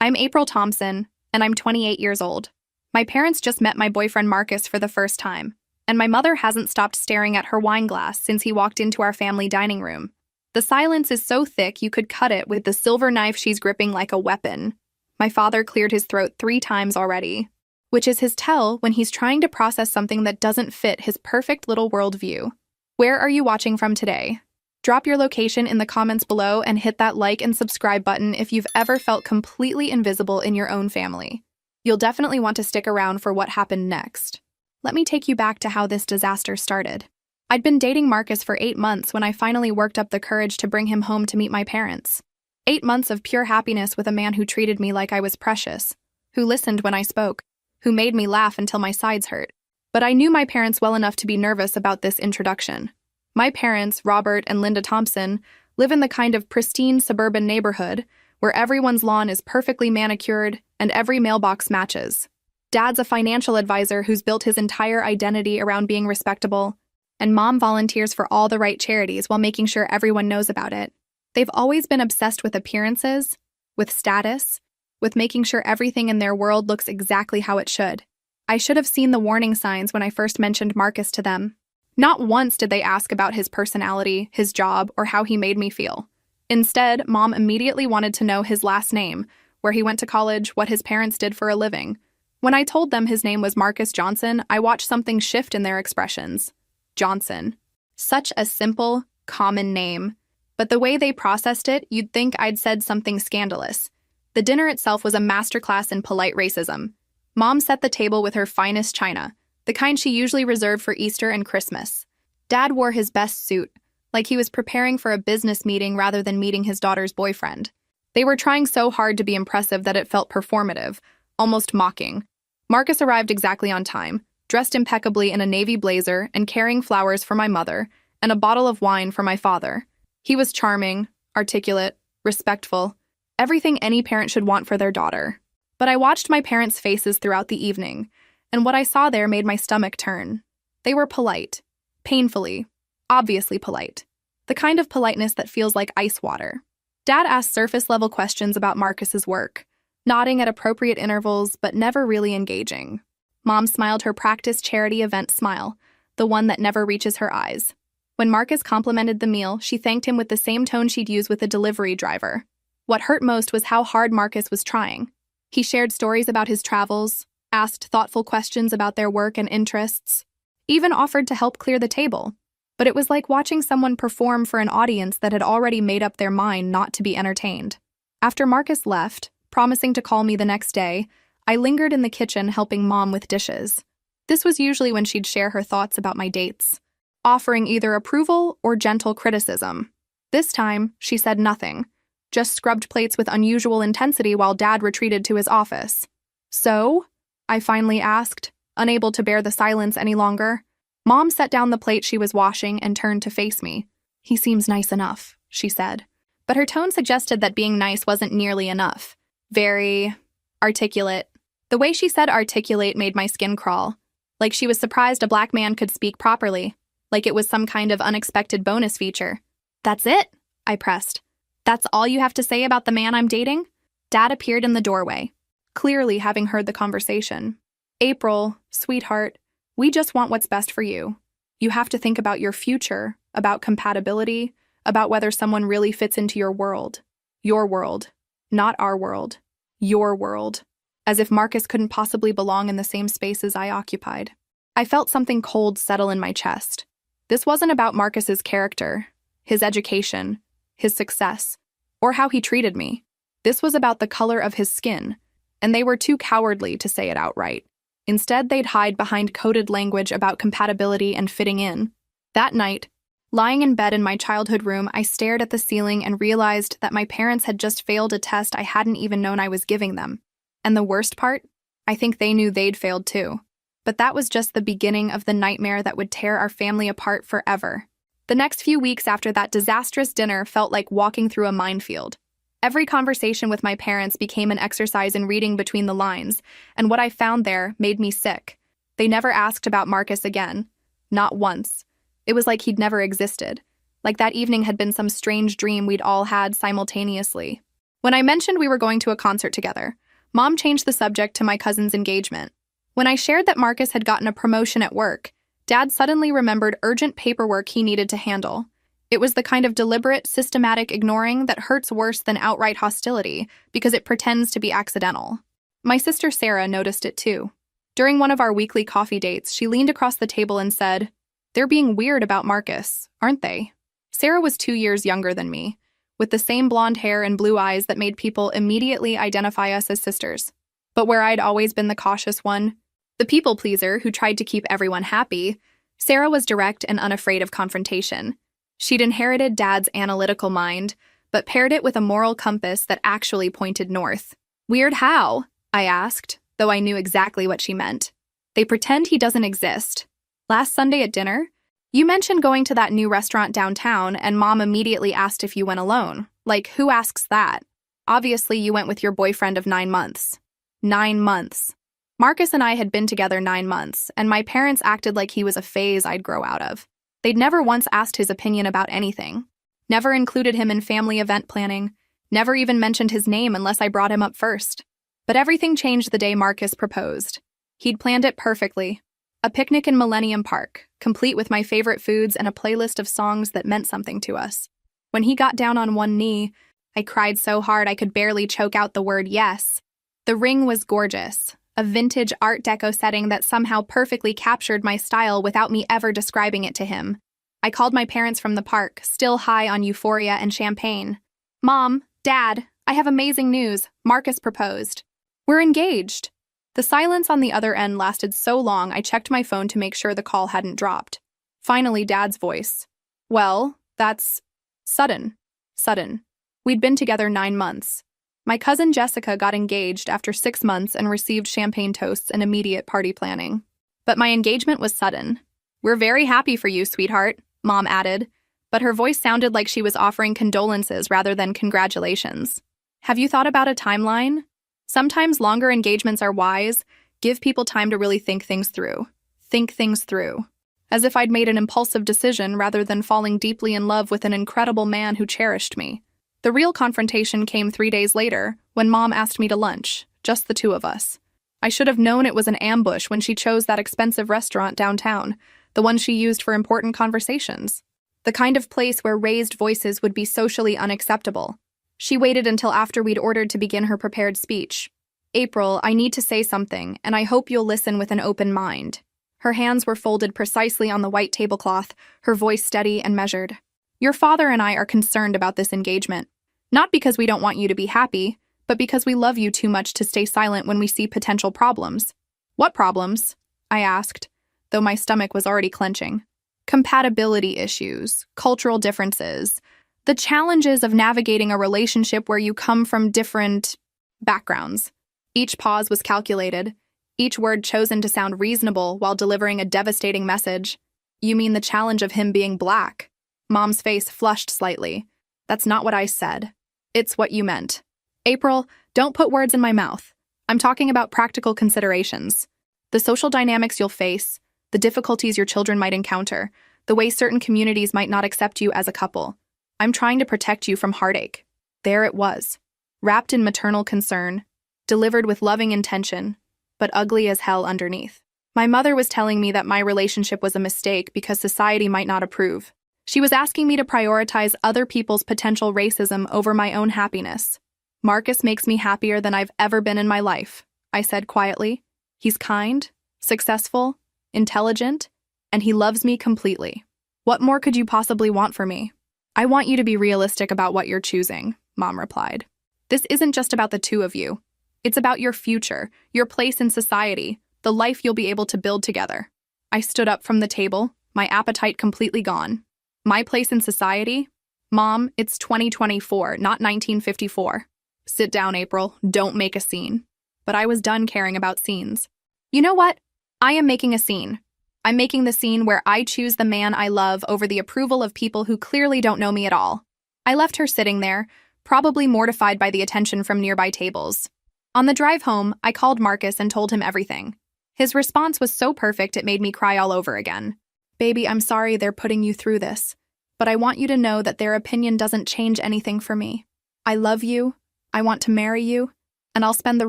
I'm April Thompson, and I'm 28 years old. My parents just met my boyfriend Marcus for the first time, and my mother hasn't stopped staring at her wine glass since he walked into our family dining room. The silence is so thick you could cut it with the silver knife she's gripping like a weapon. My father cleared his throat 3 times already, which is his tell when he's trying to process something that doesn't fit his perfect little worldview. Where are you watching from today? Drop your location in the comments below and hit that like and subscribe button if you've ever felt completely invisible in your own family. You'll definitely want to stick around for what happened next. Let me take you back to how this disaster started. I'd been dating Marcus for 8 months when I finally worked up the courage to bring him home to meet my parents. 8 months of pure happiness with a man who treated me like I was precious, who listened when I spoke, who made me laugh until my sides hurt. But I knew my parents well enough to be nervous about this introduction. My parents, Robert and Linda Thompson, live in the kind of pristine suburban neighborhood where everyone's lawn is perfectly manicured and every mailbox matches. Dad's a financial advisor who's built his entire identity around being respectable, and Mom volunteers for all the right charities while making sure everyone knows about it. They've always been obsessed with appearances, with status, with making sure everything in their world looks exactly how it should. I should have seen the warning signs when I first mentioned Marcus to them. Not once did they ask about his personality, his job, or how he made me feel. Instead, Mom immediately wanted to know his last name, where he went to college, what his parents did for a living. When I told them his name was Marcus Johnson, I watched something shift in their expressions. Johnson. Such a simple, common name. But the way they processed it, you'd think I'd said something scandalous. The dinner itself was a masterclass in polite racism. Mom set the table with her finest china, the kind she usually reserved for Easter and Christmas. Dad wore his best suit, like he was preparing for a business meeting rather than meeting his daughter's boyfriend. They were trying so hard to be impressive that it felt performative, almost mocking. Marcus arrived exactly on time, dressed impeccably in a navy blazer and carrying flowers for my mother and a bottle of wine for my father. He was charming, articulate, respectful, everything any parent should want for their daughter. But I watched my parents' faces throughout the evening, and what I saw there made my stomach turn. They were polite. Painfully. Obviously polite. The kind of politeness that feels like ice water. Dad asked surface-level questions about Marcus's work, nodding at appropriate intervals but never really engaging. Mom smiled her practiced charity event smile, the one that never reaches her eyes. When Marcus complimented the meal, she thanked him with the same tone she'd use with a delivery driver. What hurt most was how hard Marcus was trying. He shared stories about his travels, asked thoughtful questions about their work and interests, even offered to help clear the table. But it was like watching someone perform for an audience that had already made up their mind not to be entertained. After Marcus left, promising to call me the next day, I lingered in the kitchen helping Mom with dishes. This was usually when she'd share her thoughts about my dates, offering either approval or gentle criticism. This time, she said nothing, just scrubbed plates with unusual intensity while Dad retreated to his office. "So?" I finally asked, unable to bear the silence any longer. Mom set down the plate she was washing and turned to face me. "He seems nice enough," she said. But her tone suggested that being nice wasn't nearly enough. Very articulate. The way she said articulate made my skin crawl, like she was surprised a black man could speak properly, like it was some kind of unexpected bonus feature. "That's it?" I pressed. "That's all you have to say about the man I'm dating?" Dad appeared in the doorway, clearly having heard the conversation. "April, sweetheart, we just want what's best for you. You have to think about your future, about compatibility, about whether someone really fits into your world. Your world. Not our world. Your world." As if Marcus couldn't possibly belong in the same spaces I occupied. I felt something cold settle in my chest. This wasn't about Marcus's character, his education, his success, or how he treated me. This was about the color of his skin, and they were too cowardly to say it outright. Instead, they'd hide behind coded language about compatibility and fitting in. That night, lying in bed in my childhood room, I stared at the ceiling and realized that my parents had just failed a test I hadn't even known I was giving them. And the worst part? I think they knew they'd failed too. But that was just the beginning of the nightmare that would tear our family apart forever. The next few weeks after that disastrous dinner felt like walking through a minefield. Every conversation with my parents became an exercise in reading between the lines, and what I found there made me sick. They never asked about Marcus again. Not once. It was like he'd never existed. Like that evening had been some strange dream we'd all had simultaneously. When I mentioned we were going to a concert together, Mom changed the subject to my cousin's engagement. When I shared that Marcus had gotten a promotion at work, Dad suddenly remembered urgent paperwork he needed to handle. It was the kind of deliberate, systematic ignoring that hurts worse than outright hostility because it pretends to be accidental. My sister Sarah noticed it too. During one of our weekly coffee dates, she leaned across the table and said, "They're being weird about Marcus, aren't they?" Sarah was 2 years younger than me, with the same blonde hair and blue eyes that made people immediately identify us as sisters. But where I'd always been the cautious one, the people pleaser who tried to keep everyone happy, Sarah was direct and unafraid of confrontation. She'd inherited Dad's analytical mind, but paired it with a moral compass that actually pointed north. "Weird how?" I asked, though I knew exactly what she meant. "They pretend he doesn't exist. Last Sunday at dinner, you mentioned going to that new restaurant downtown, and Mom immediately asked if you went alone. Like, who asks that? Obviously, you went with your boyfriend of 9 months. 9 months. Marcus and I had been together 9 months, and my parents acted like he was a phase I'd grow out of. They'd never once asked his opinion about anything. Never included him in family event planning. Never even mentioned his name unless I brought him up first. But everything changed the day Marcus proposed. He'd planned it perfectly. A picnic in Millennium Park, complete with my favorite foods and a playlist of songs that meant something to us. When he got down on one knee, I cried so hard I could barely choke out the word yes. The ring was gorgeous, a vintage Art Deco setting that somehow perfectly captured my style without me ever describing it to him. I called my parents from the park, still high on euphoria and champagne. "Mom, Dad, I have amazing news. Marcus proposed. We're engaged." The silence on the other end lasted so long I checked my phone to make sure the call hadn't dropped. Finally, Dad's voice. "Well, that's sudden. Sudden. We'd been together 9 months. My cousin Jessica got engaged after 6 months and received champagne toasts and immediate party planning. But my engagement was sudden. We're very happy for you, sweetheart," Mom added, but her voice sounded like she was offering condolences rather than congratulations. "Have you thought about a timeline? Sometimes longer engagements are wise. Give people time to really think things through. Think things through." As if I'd made an impulsive decision rather than falling deeply in love with an incredible man who cherished me. The real confrontation came 3 days later, when Mom asked me to lunch, just the two of us. I should have known it was an ambush when she chose that expensive restaurant downtown, the one she used for important conversations. The kind of place where raised voices would be socially unacceptable. She waited until after we'd ordered to begin her prepared speech. "April, I need to say something, and I hope you'll listen with an open mind." Her hands were folded precisely on the white tablecloth, her voice steady and measured. "Your father and I are concerned about this engagement. Not because we don't want you to be happy, but because we love you too much to stay silent when we see potential problems." "What problems?" I asked, though my stomach was already clenching. "Compatibility issues, cultural differences, the challenges of navigating a relationship where you come from different backgrounds." Each pause was calculated, each word chosen to sound reasonable while delivering a devastating message. "You mean the challenge of him being black?" Mom's face flushed slightly. "That's not what I said. It's what you meant. April, don't put words in my mouth. I'm talking about practical considerations. The social dynamics you'll face, the difficulties your children might encounter, the way certain communities might not accept you as a couple. I'm trying to protect you from heartache." There it was, wrapped in maternal concern, delivered with loving intention, but ugly as hell underneath. My mother was telling me that my relationship was a mistake because society might not approve. She was asking me to prioritize other people's potential racism over my own happiness. "Marcus makes me happier than I've ever been in my life," I said quietly. "He's kind, successful, intelligent, and he loves me completely. What more could you possibly want for me?" "I want you to be realistic about what you're choosing," Mom replied. "This isn't just about the two of you. It's about your future, your place in society, the life you'll be able to build together." I stood up from the table, my appetite completely gone. "My place in society? Mom, it's 2024, not 1954. Sit down, April. Don't make a scene." But I was done caring about scenes. "You know what? I am making a scene. I'm making the scene where I choose the man I love over the approval of people who clearly don't know me at all." I left her sitting there, probably mortified by the attention from nearby tables. On the drive home, I called Marcus and told him everything. His response was so perfect it made me cry all over again. "Baby, I'm sorry they're putting you through this, but I want you to know that their opinion doesn't change anything for me. I love you, I want to marry you, and I'll spend the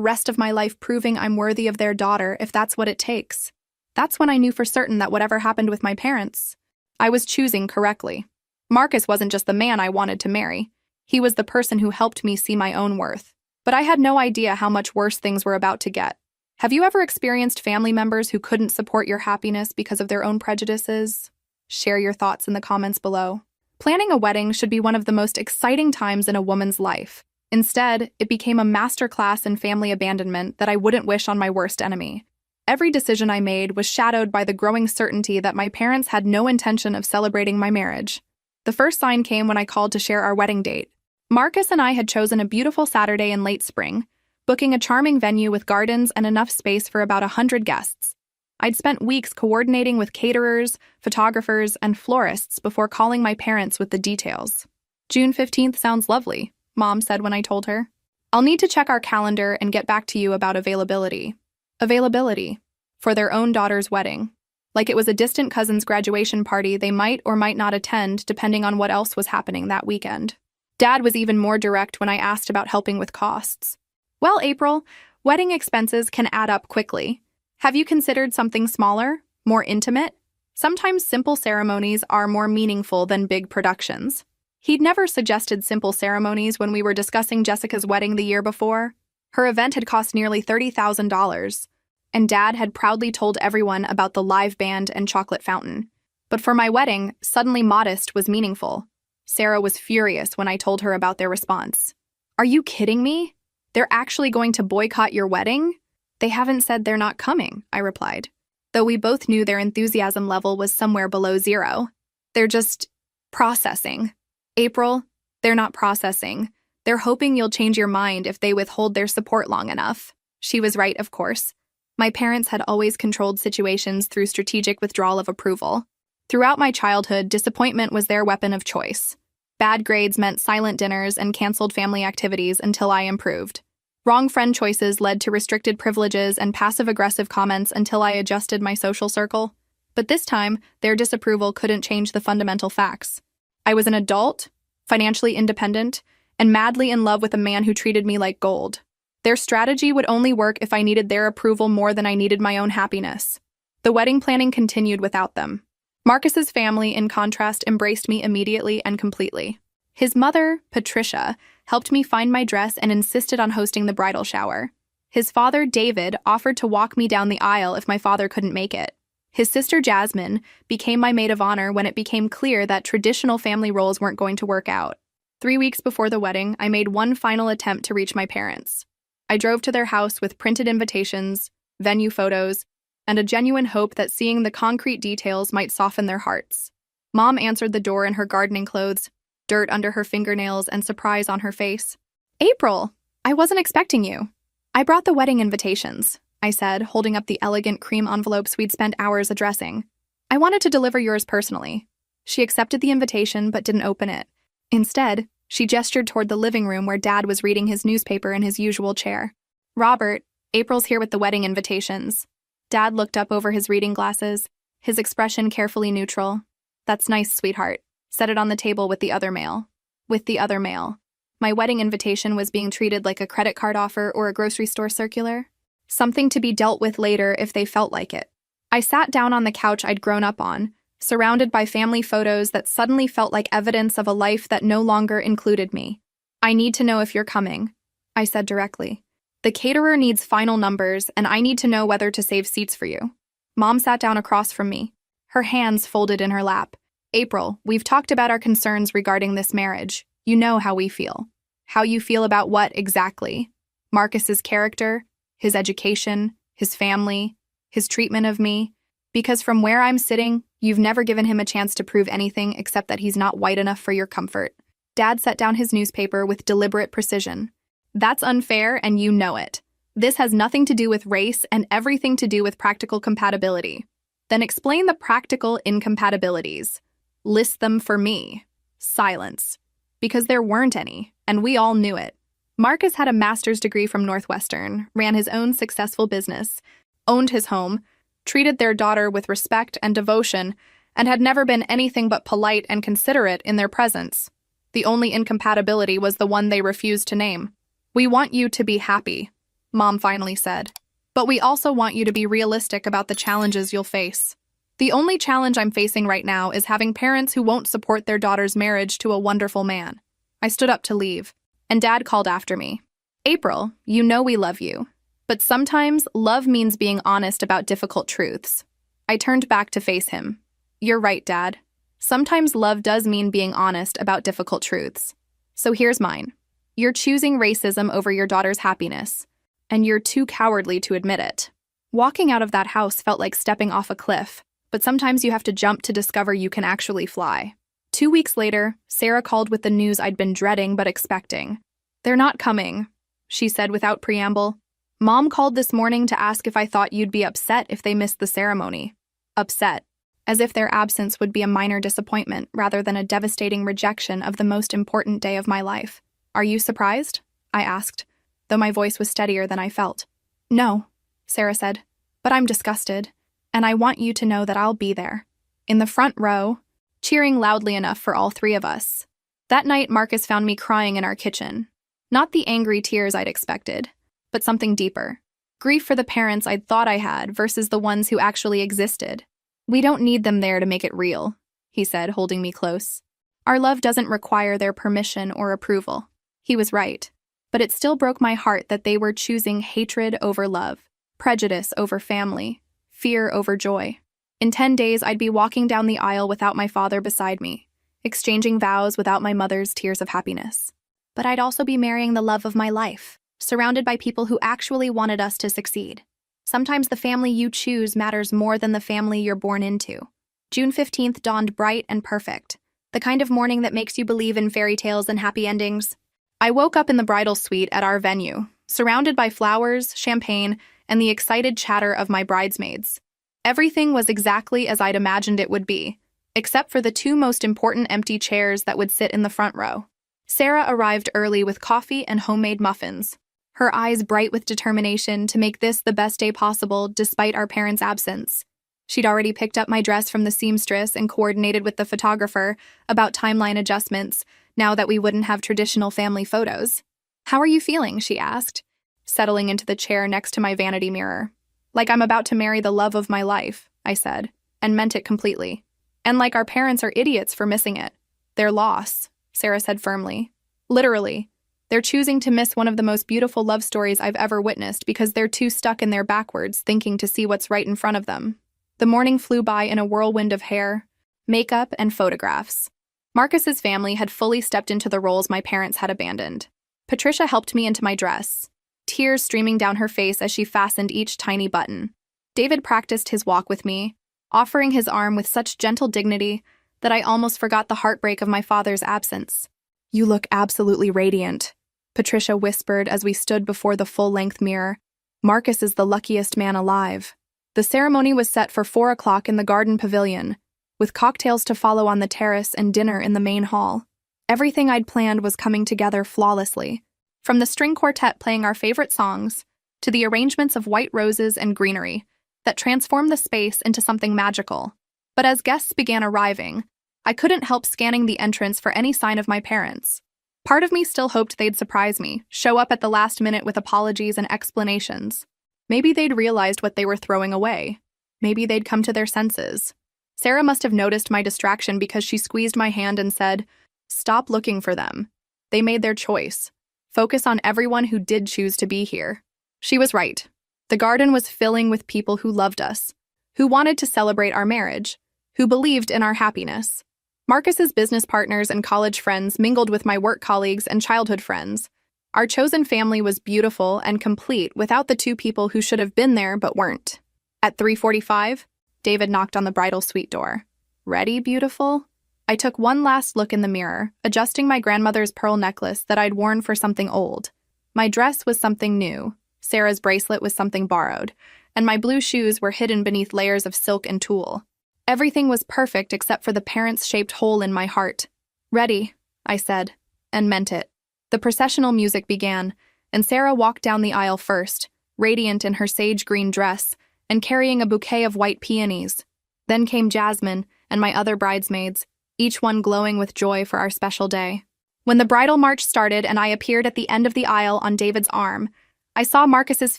rest of my life proving I'm worthy of their daughter if that's what it takes. That's when I knew for certain that whatever happened with my parents, I was choosing correctly. Marcus wasn't just the man I wanted to marry. He was the person who helped me see my own worth. But I had no idea how much worse things were about to get. Have you ever experienced family members who couldn't support your happiness because of their own prejudices? Share your thoughts in the comments below. Planning a wedding should be one of the most exciting times in a woman's life. Instead, it became a masterclass in family abandonment that I wouldn't wish on my worst enemy. Every decision I made was shadowed by the growing certainty that my parents had no intention of celebrating my marriage. The first sign came when I called to share our wedding date. Marcus and I had chosen a beautiful Saturday in late spring, booking a charming venue with gardens and enough space for about 100 guests. I'd spent weeks coordinating with caterers, photographers, and florists before calling my parents with the details. June 15th sounds lovely, Mom said when I told her. I'll need to check our calendar and get back to you about availability. Availability for their own daughter's wedding. Like it was a distant cousin's graduation party they might or might not attend depending on what else was happening that weekend. Dad was even more direct when I asked about helping with costs. Well, April, wedding expenses can add up quickly. Have you considered something smaller, more intimate? Sometimes simple ceremonies are more meaningful than big productions. He'd never suggested simple ceremonies when we were discussing Jessica's wedding the year before. Her event had cost nearly $30,000, and Dad had proudly told everyone about the live band and chocolate fountain. But for my wedding, suddenly modest was meaningful. Sarah was furious when I told her about their response. Are you kidding me? They're actually going to boycott your wedding? They haven't said they're not coming, I replied, though we both knew their enthusiasm level was somewhere below zero. They're just processing. April, they're not processing. They're hoping you'll change your mind if they withhold their support long enough. She was right, of course. My parents had always controlled situations through strategic withdrawal of approval. Throughout my childhood, disappointment was their weapon of choice. Bad grades meant silent dinners and canceled family activities until I improved. Wrong friend choices led to restricted privileges and passive-aggressive comments until I adjusted my social circle. But this time, their disapproval couldn't change the fundamental facts. I was an adult, financially independent, and madly in love with a man who treated me like gold. Their strategy would only work if I needed their approval more than I needed my own happiness. The wedding planning continued without them. Marcus's family, in contrast, embraced me immediately and completely. His mother, Patricia, helped me find my dress and insisted on hosting the bridal shower. His father, David, offered to walk me down the aisle if my father couldn't make it. His sister, Jasmine, became my maid of honor when it became clear that traditional family roles weren't going to work out. 3 weeks before the wedding, I made one final attempt to reach my parents. I drove to their house with printed invitations, venue photos, and a genuine hope that seeing the concrete details might soften their hearts. Mom answered the door in her gardening clothes, dirt under her fingernails and surprise on her face. April, I wasn't expecting you. I brought the wedding invitations, I said, holding up the elegant cream envelopes we'd spent hours addressing. I wanted to deliver yours personally. She accepted the invitation but didn't open it. Instead, she gestured toward the living room where Dad was reading his newspaper in his usual chair. Robert, April's here with the wedding invitations. Dad looked up over his reading glasses, his expression carefully neutral. That's nice, sweetheart. Set it on the table with the other mail. With the other mail. My wedding invitation was being treated like a credit card offer or a grocery store circular. Something to be dealt with later if they felt like it. I sat down on the couch I'd grown up on, surrounded by family photos that suddenly felt like evidence of a life that no longer included me. I need to know if you're coming, I said directly. The caterer needs final numbers, and I need to know whether to save seats for you. Mom sat down across from me, her hands folded in her lap. April, we've talked about our concerns regarding this marriage. You know how we feel. How you feel about what exactly? Marcus's character, his education, his family, his treatment of me. Because from where I'm sitting, you've never given him a chance to prove anything except that he's not white enough for your comfort. Dad set down his newspaper with deliberate precision. That's unfair, and you know it. This has nothing to do with race and everything to do with practical compatibility. Then explain the practical incompatibilities. List them for me. Silence. Because there weren't any, and we all knew it. Marcus had a master's degree from Northwestern, ran his own successful business, owned his home, treated their daughter with respect and devotion, and had never been anything but polite and considerate in their presence. The only incompatibility was the one they refused to name. "We want you to be happy," Mom finally said. "But we also want you to be realistic about the challenges you'll face. The only challenge I'm facing right now is having parents who won't support their daughter's marriage to a wonderful man." I stood up to leave, and Dad called after me. "April, you know we love you. But sometimes love means being honest about difficult truths." I turned back to face him. "You're right, Dad. Sometimes love does mean being honest about difficult truths. So here's mine. You're choosing racism over your daughter's happiness, and you're too cowardly to admit it." Walking out of that house felt like stepping off a cliff, but sometimes you have to jump to discover you can actually fly. 2 weeks later, Sarah called with the news I'd been dreading but expecting. "They're not coming," she said without preamble. "Mom called this morning to ask if I thought you'd be upset if they missed the ceremony." Upset, as if their absence would be a minor disappointment rather than a devastating rejection of the most important day of my life. "Are you surprised?" I asked, though my voice was steadier than I felt. "No," Sarah said, "but I'm disgusted, and I want you to know that I'll be there, in the front row, cheering loudly enough for all three of us." That night, Marcus found me crying in our kitchen. Not the angry tears I'd expected, but something deeper. Grief for the parents I'd thought I had versus the ones who actually existed. "We don't need them there to make it real," he said, holding me close. "Our love doesn't require their permission or approval." He was right, but it still broke my heart that they were choosing hatred over love, prejudice over family, fear over joy. In 10 days, I'd be walking down the aisle without my father beside me, exchanging vows without my mother's tears of happiness. But I'd also be marrying the love of my life, surrounded by people who actually wanted us to succeed. Sometimes the family you choose matters more than the family you're born into. June 15th dawned bright and perfect, the kind of morning that makes you believe in fairy tales and happy endings. I woke up in the bridal suite at our venue, surrounded by flowers, champagne, and the excited chatter of my bridesmaids. Everything was exactly as I'd imagined it would be, except for the two most important empty chairs that would sit in the front row. Sarah arrived early with coffee and homemade muffins, her eyes bright with determination to make this the best day possible despite our parents' absence. She'd already picked up my dress from the seamstress and coordinated with the photographer about timeline adjustments now that we wouldn't have traditional family photos. "How are you feeling?" she asked, settling into the chair next to my vanity mirror. "Like I'm about to marry the love of my life," I said, and meant it completely. "And like our parents are idiots for missing it. Their loss," Sarah said firmly. "Literally. They're choosing to miss one of the most beautiful love stories I've ever witnessed because they're too stuck in their backwards thinking to see what's right in front of them." The morning flew by in a whirlwind of hair, makeup, and photographs. Marcus's family had fully stepped into the roles my parents had abandoned. Patricia helped me into my dress, tears streaming down her face as she fastened each tiny button. David practiced his walk with me, offering his arm with such gentle dignity that I almost forgot the heartbreak of my father's absence. "You look absolutely radiant," Patricia whispered as we stood before the full-length mirror. "Marcus is the luckiest man alive." The ceremony was set for 4 o'clock in the garden pavilion, with cocktails to follow on the terrace and dinner in the main hall. Everything I'd planned was coming together flawlessly, from the string quartet playing our favorite songs to the arrangements of white roses and greenery that transformed the space into something magical. But as guests began arriving, I couldn't help scanning the entrance for any sign of my parents. Part of me still hoped they'd surprise me, show up at the last minute with apologies and explanations. Maybe they'd realized what they were throwing away. Maybe they'd come to their senses. Sarah must have noticed my distraction because she squeezed my hand and said, "Stop looking for them. They made their choice. Focus on everyone who did choose to be here." She was right. The garden was filling with people who loved us, who wanted to celebrate our marriage, who believed in our happiness. Marcus's business partners and college friends mingled with my work colleagues and childhood friends. Our chosen family was beautiful and complete without the two people who should have been there but weren't. At 3:45, David knocked on the bridal suite door. "Ready, beautiful?" I took one last look in the mirror, adjusting my grandmother's pearl necklace that I'd worn for something old. My dress was something new, Sarah's bracelet was something borrowed, and my blue shoes were hidden beneath layers of silk and tulle. Everything was perfect except for the parents-shaped hole in my heart. "Ready," I said, and meant it. The processional music began, and Sarah walked down the aisle first, radiant in her sage green dress, and carrying a bouquet of white peonies. Then came Jasmine and my other bridesmaids, each one glowing with joy for our special day. When the bridal march started and I appeared at the end of the aisle on David's arm, I saw Marcus's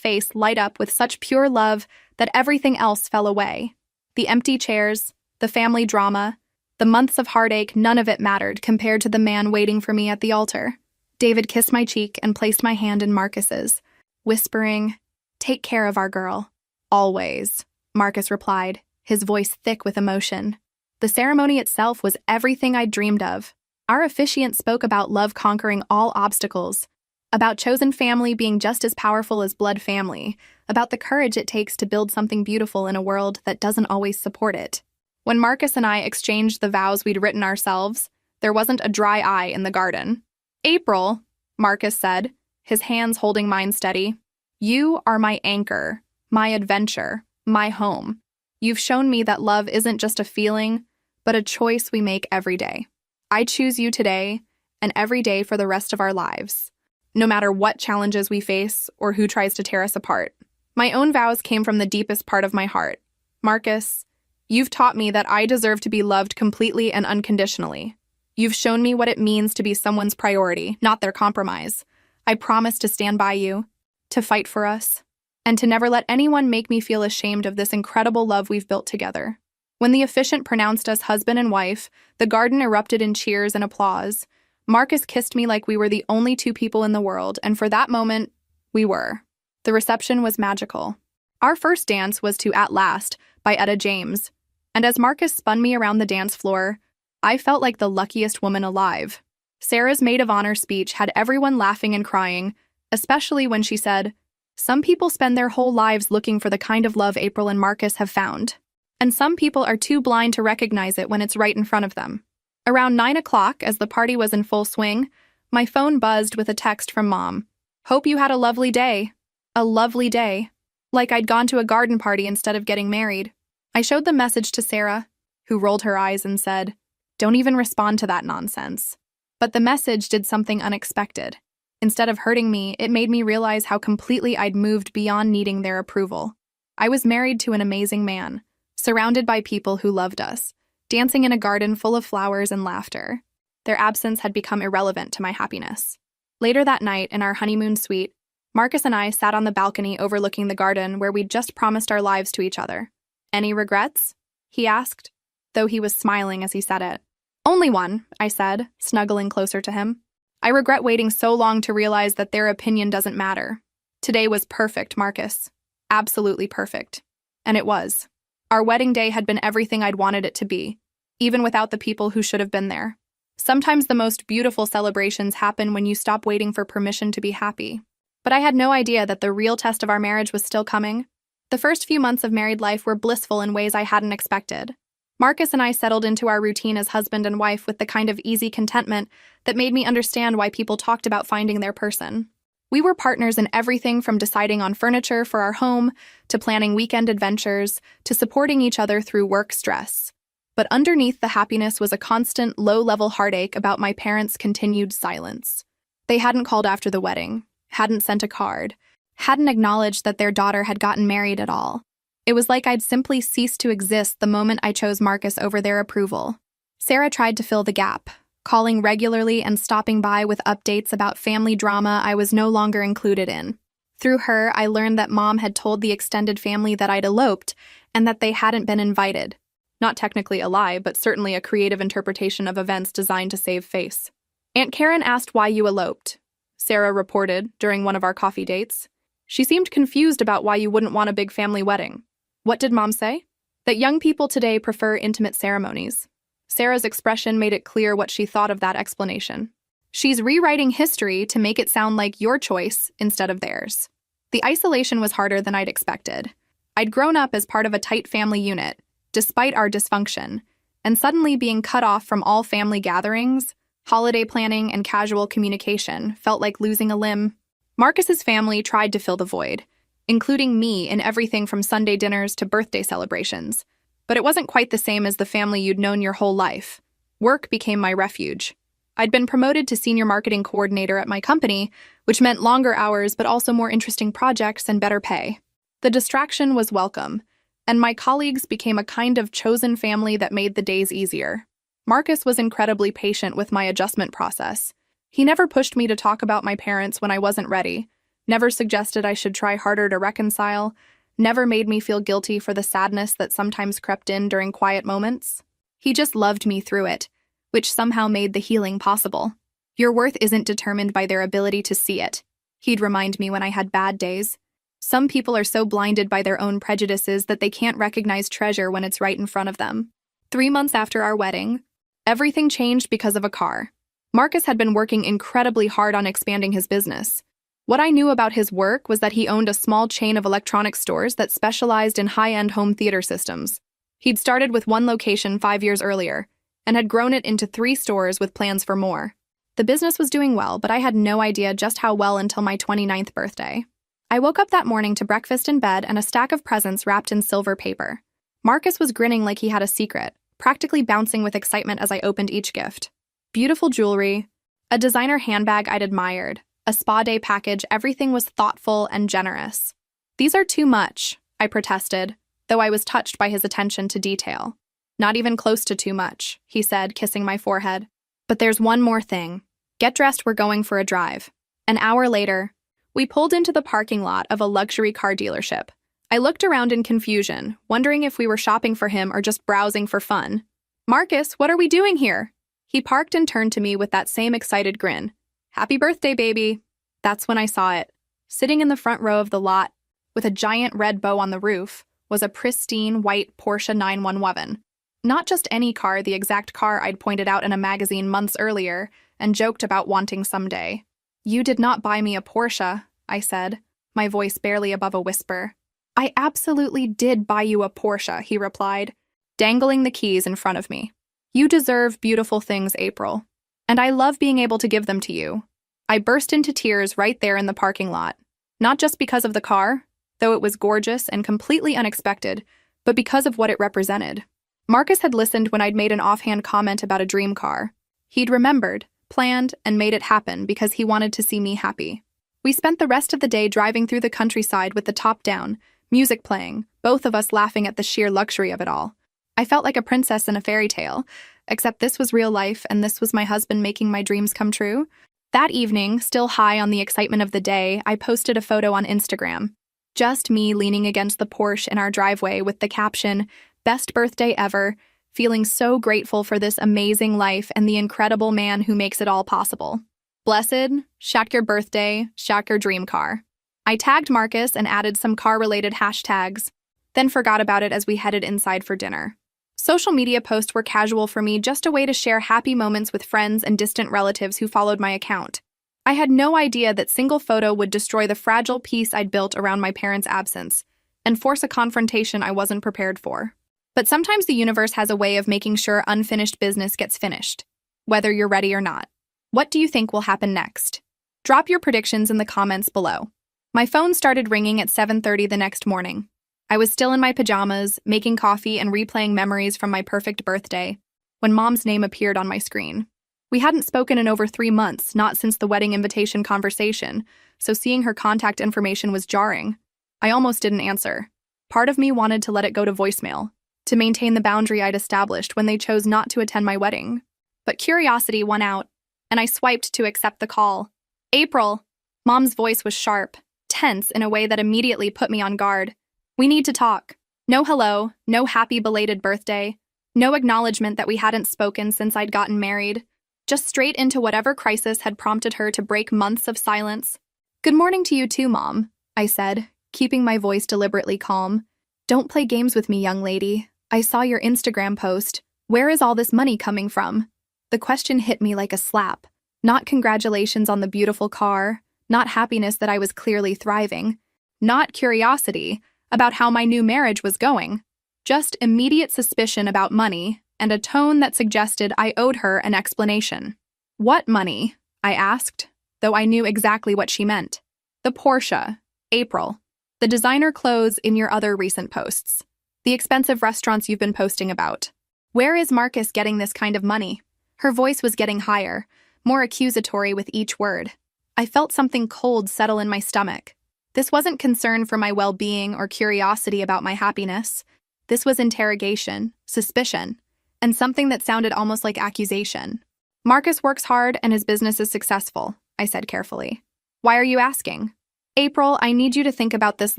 face light up with such pure love that everything else fell away. The empty chairs, the family drama, the months of heartache, none of it mattered compared to the man waiting for me at the altar. David kissed my cheek and placed my hand in Marcus's, whispering, "Take care of our girl." "Always," Marcus replied, his voice thick with emotion. The ceremony itself was everything I'd dreamed of. Our officiant spoke about love conquering all obstacles, about chosen family being just as powerful as blood family, about the courage it takes to build something beautiful in a world that doesn't always support it. When Marcus and I exchanged the vows we'd written ourselves, there wasn't a dry eye in the garden. "April," Marcus said, his hands holding mine steady, "you are my anchor, my adventure, my home. You've shown me that love isn't just a feeling, but a choice we make every day. I choose you today and every day for the rest of our lives, no matter what challenges we face or who tries to tear us apart." My own vows came from the deepest part of my heart. "Marcus, you've taught me that I deserve to be loved completely and unconditionally. You've shown me what it means to be someone's priority, not their compromise. I promise to stand by you, to fight for us, and to never let anyone make me feel ashamed of this incredible love we've built together." When the officiant pronounced us husband and wife, the garden erupted in cheers and applause. Marcus kissed me like we were the only two people in the world, and for that moment, we were. The reception was magical. Our first dance was to "At Last" by Etta James, and as Marcus spun me around the dance floor, I felt like the luckiest woman alive. Sarah's maid of honor speech had everyone laughing and crying, especially when she said, "Some people spend their whole lives looking for the kind of love April and Marcus have found, and some people are too blind to recognize it when it's right in front of them." Around 9 o'clock, as the party was in full swing, my phone buzzed with a text from Mom. "Hope you had a lovely day." A lovely day. Like I'd gone to a garden party instead of getting married. I showed the message to Sarah, who rolled her eyes and said, "Don't even respond to that nonsense." But the message did something unexpected. Instead of hurting me, it made me realize how completely I'd moved beyond needing their approval. I was married to an amazing man, surrounded by people who loved us, dancing in a garden full of flowers and laughter. Their absence had become irrelevant to my happiness. Later that night, in our honeymoon suite, Marcus and I sat on the balcony overlooking the garden where we'd just promised our lives to each other. "Any regrets?" he asked, though he was smiling as he said it. "Only one," I said, snuggling closer to him. "I regret waiting so long to realize that their opinion doesn't matter. Today was perfect, Marcus. Absolutely perfect." And it was. Our wedding day had been everything I'd wanted it to be, even without the people who should have been there. Sometimes the most beautiful celebrations happen when you stop waiting for permission to be happy. But I had no idea that the real test of our marriage was still coming. The first few months of married life were blissful in ways I hadn't expected. Marcus and I settled into our routine as husband and wife with the kind of easy contentment that made me understand why people talked about finding their person. We were partners in everything from deciding on furniture for our home, to planning weekend adventures, to supporting each other through work stress. But underneath the happiness was a constant, low-level heartache about my parents' continued silence. They hadn't called after the wedding, hadn't sent a card, hadn't acknowledged that their daughter had gotten married at all. It was like I'd simply ceased to exist the moment I chose Marcus over their approval. Sarah tried to fill the gap, calling regularly and stopping by with updates about family drama I was no longer included in. Through her, I learned that Mom had told the extended family that I'd eloped and that they hadn't been invited. Not technically a lie, but certainly a creative interpretation of events designed to save face. "Aunt Karen asked why you eloped," Sarah reported during one of our coffee dates. "She seemed confused about why you wouldn't want a big family wedding." What did Mom say? That young people today prefer intimate ceremonies. Sarah's expression made it clear what she thought of that explanation. She's rewriting history to make it sound like your choice instead of theirs. The isolation was harder than I'd expected. I'd grown up as part of a tight family unit, despite our dysfunction, and suddenly being cut off from all family gatherings, holiday planning, and casual communication felt like losing a limb. Marcus's family tried to fill the void, including me in everything from Sunday dinners to birthday celebrations. But it wasn't quite the same as the family you'd known your whole life. Work became my refuge. I'd been promoted to senior marketing coordinator at my company, which meant longer hours but also more interesting projects and better pay. The distraction was welcome, and my colleagues became a kind of chosen family that made the days easier. Marcus was incredibly patient with my adjustment process, He never pushed me to talk about my parents when I wasn't ready, never suggested I should try harder to reconcile, never made me feel guilty for the sadness that sometimes crept in during quiet moments. He just loved me through it, which somehow made the healing possible. Your worth isn't determined by their ability to see it, he'd remind me when I had bad days. Some people are so blinded by their own prejudices that they can't recognize treasure when it's right in front of them. 3 months after our wedding, everything changed because of a car. Marcus had been working incredibly hard on expanding his business. What I knew about his work was that he owned a small chain of electronics stores that specialized in high-end home theater systems. He'd started with one location 5 years earlier, and had grown it into 3 stores with plans for more. The business was doing well, but I had no idea just how well until my 29th birthday. I woke up that morning to breakfast in bed and a stack of presents wrapped in silver paper. Marcus was grinning like he had a secret, practically bouncing with excitement as I opened each gift. Beautiful jewelry, a designer handbag I'd admired, a spa day package, everything was thoughtful and generous. "These are too much," I protested, though I was touched by his attention to detail. "Not even close to too much," he said, kissing my forehead. "But there's one more thing. Get dressed, we're going for a drive." An hour later, we pulled into the parking lot of a luxury car dealership. I looked around in confusion, wondering if we were shopping for him or just browsing for fun. "Marcus, what are we doing here?" He parked and turned to me with that same excited grin. "Happy birthday, baby." That's when I saw it. Sitting in the front row of the lot, with a giant red bow on the roof, was a pristine white Porsche 911. Not just any car, the exact car I'd pointed out in a magazine months earlier and joked about wanting someday. "You did not buy me a Porsche," I said, my voice barely above a whisper. "I absolutely did buy you a Porsche," he replied, dangling the keys in front of me. "You deserve beautiful things, April, and I love being able to give them to you." I burst into tears right there in the parking lot, not just because of the car, though it was gorgeous and completely unexpected, but because of what it represented. Marcus had listened when I'd made an offhand comment about a dream car. He'd remembered, planned, and made it happen because he wanted to see me happy. We spent the rest of the day driving through the countryside with the top down, music playing, both of us laughing at the sheer luxury of it all. I felt like a princess in a fairy tale, except this was real life and this was my husband making my dreams come true. That evening, still high on the excitement of the day, I posted a photo on Instagram. Just me leaning against the Porsche in our driveway with the caption, "Best birthday ever, feeling so grateful for this amazing life and the incredible man who makes it all possible. Blessed, shack your birthday, shack your dream car." I tagged Marcus and added some car-related hashtags, then forgot about it as we headed inside for dinner. Social media posts were casual for me, just a way to share happy moments with friends and distant relatives who followed my account. I had no idea that single photo would destroy the fragile peace I'd built around my parents' absence and force a confrontation I wasn't prepared for. But sometimes the universe has a way of making sure unfinished business gets finished, whether you're ready or not. What do you think will happen next? Drop your predictions in the comments below. My phone started ringing at 7:30 the next morning. I was still in my pajamas, making coffee and replaying memories from my perfect birthday, when Mom's name appeared on my screen. We hadn't spoken in over 3 months, not since the wedding invitation conversation, so seeing her contact information was jarring. I almost didn't answer. Part of me wanted to let it go to voicemail, to maintain the boundary I'd established when they chose not to attend my wedding. But curiosity won out, and I swiped to accept the call. "April!" Mom's voice was sharp, tense in a way that immediately put me on guard. "We need to talk." No hello, no happy belated birthday, no acknowledgement that we hadn't spoken since I'd gotten married. Just straight into whatever crisis had prompted her to break months of silence. "Good morning to you too, Mom," I said, keeping my voice deliberately calm. "Don't play games with me, young lady. I saw your Instagram post. Where is all this money coming from?" The question hit me like a slap. Not congratulations on the beautiful car, not happiness that I was clearly thriving, not curiosity about how my new marriage was going. Just immediate suspicion about money and a tone that suggested I owed her an explanation. "What money?" I asked, though I knew exactly what she meant. "The Porsche, April. The designer clothes in your other recent posts. The expensive restaurants you've been posting about. Where is Marcus getting this kind of money?" Her voice was getting higher, more accusatory with each word. I felt something cold settle in my stomach. This wasn't concern for my well-being or curiosity about my happiness. This was interrogation, suspicion, and something that sounded almost like accusation. Marcus works hard and his business is successful, I said carefully. Why are you asking? April, I need you to think about this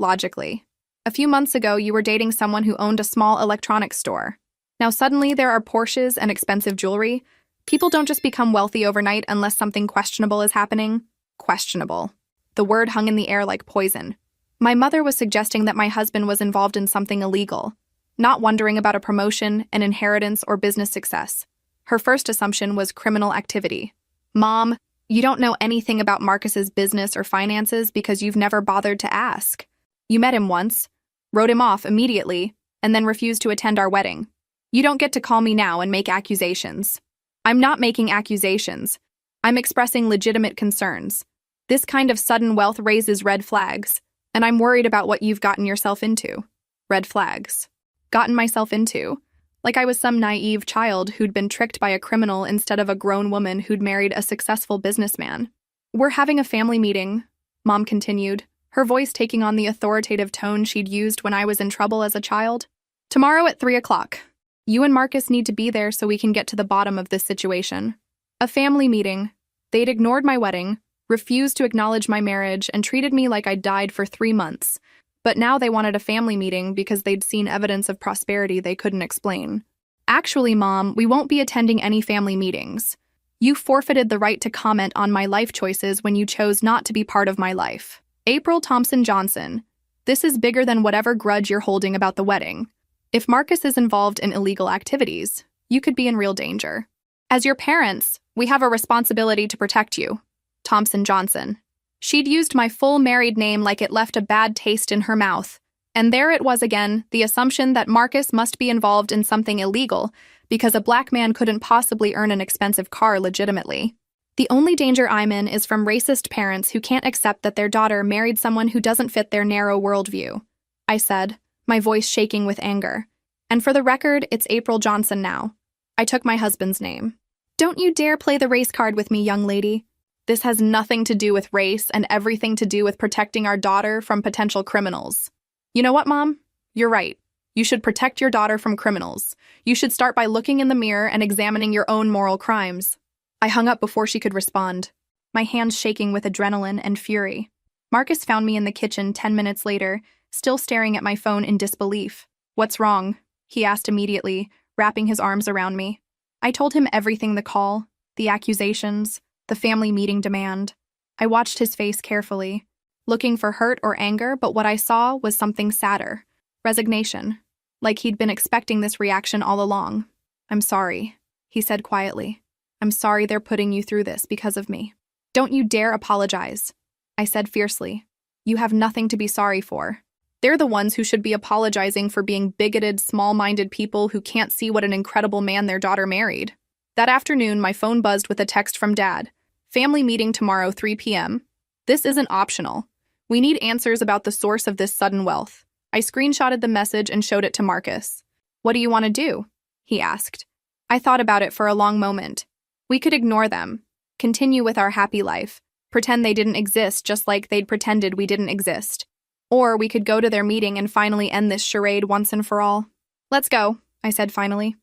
logically. A few months ago, you were dating someone who owned a small electronics store. Now suddenly there are Porsches and expensive jewelry. People don't just become wealthy overnight unless something questionable is happening. Questionable. The word hung in the air like poison. My mother was suggesting that my husband was involved in something illegal, not wondering about a promotion, an inheritance, or business success. Her first assumption was criminal activity. Mom, you don't know anything about Marcus's business or finances because you've never bothered to ask. You met him once, wrote him off immediately, and then refused to attend our wedding. You don't get to call me now and make accusations. I'm not making accusations. I'm expressing legitimate concerns. This kind of sudden wealth raises red flags, and I'm worried about what you've gotten yourself into. Red flags. Gotten myself into? Like I was some naive child who'd been tricked by a criminal instead of a grown woman who'd married a successful businessman. We're having a family meeting, Mom continued, her voice taking on the authoritative tone she'd used when I was in trouble as a child. Tomorrow at 3 o'clock. You and Marcus need to be there so we can get to the bottom of this situation. A family meeting. They'd ignored my wedding, refused to acknowledge my marriage, and treated me like I'd died for 3 months. But now they wanted a family meeting because they'd seen evidence of prosperity they couldn't explain. Actually, Mom, we won't be attending any family meetings. You forfeited the right to comment on my life choices when you chose not to be part of my life. April Thompson Johnson. This is bigger than whatever grudge you're holding about the wedding. If Marcus is involved in illegal activities, you could be in real danger. As your parents, we have a responsibility to protect you. Thompson Johnson. She'd used my full married name like it left a bad taste in her mouth. And there it was again, the assumption that Marcus must be involved in something illegal because a black man couldn't possibly earn an expensive car legitimately. The only danger I'm in is from racist parents who can't accept that their daughter married someone who doesn't fit their narrow worldview. I said, my voice shaking with anger. And for the record, it's April Johnson now. I took my husband's name. Don't you dare play the race card with me, young lady. This has nothing to do with race and everything to do with protecting our daughter from potential criminals. You know what, Mom? You're right. You should protect your daughter from criminals. You should start by looking in the mirror and examining your own moral crimes. I hung up before she could respond, my hands shaking with adrenaline and fury. Marcus found me in the kitchen 10 minutes later, still staring at my phone in disbelief. What's wrong? He asked immediately, wrapping his arms around me. I told him everything, the call, the accusations, the family meeting demand. I watched his face carefully, looking for hurt or anger, but what I saw was something sadder. Resignation. Like he'd been expecting this reaction all along. I'm sorry, he said quietly. I'm sorry they're putting you through this because of me. Don't you dare apologize, I said fiercely. You have nothing to be sorry for. They're the ones who should be apologizing for being bigoted, small-minded people who can't see what an incredible man their daughter married. That afternoon, my phone buzzed with a text from Dad. Family meeting tomorrow, 3 p.m. This isn't optional. We need answers about the source of this sudden wealth. I screenshotted the message and showed it to Marcus. What do you want to do? He asked. I thought about it for a long moment. We could ignore them, continue with our happy life, pretend they didn't exist just like they'd pretended we didn't exist. Or we could go to their meeting and finally end this charade once and for all. Let's go, I said finally.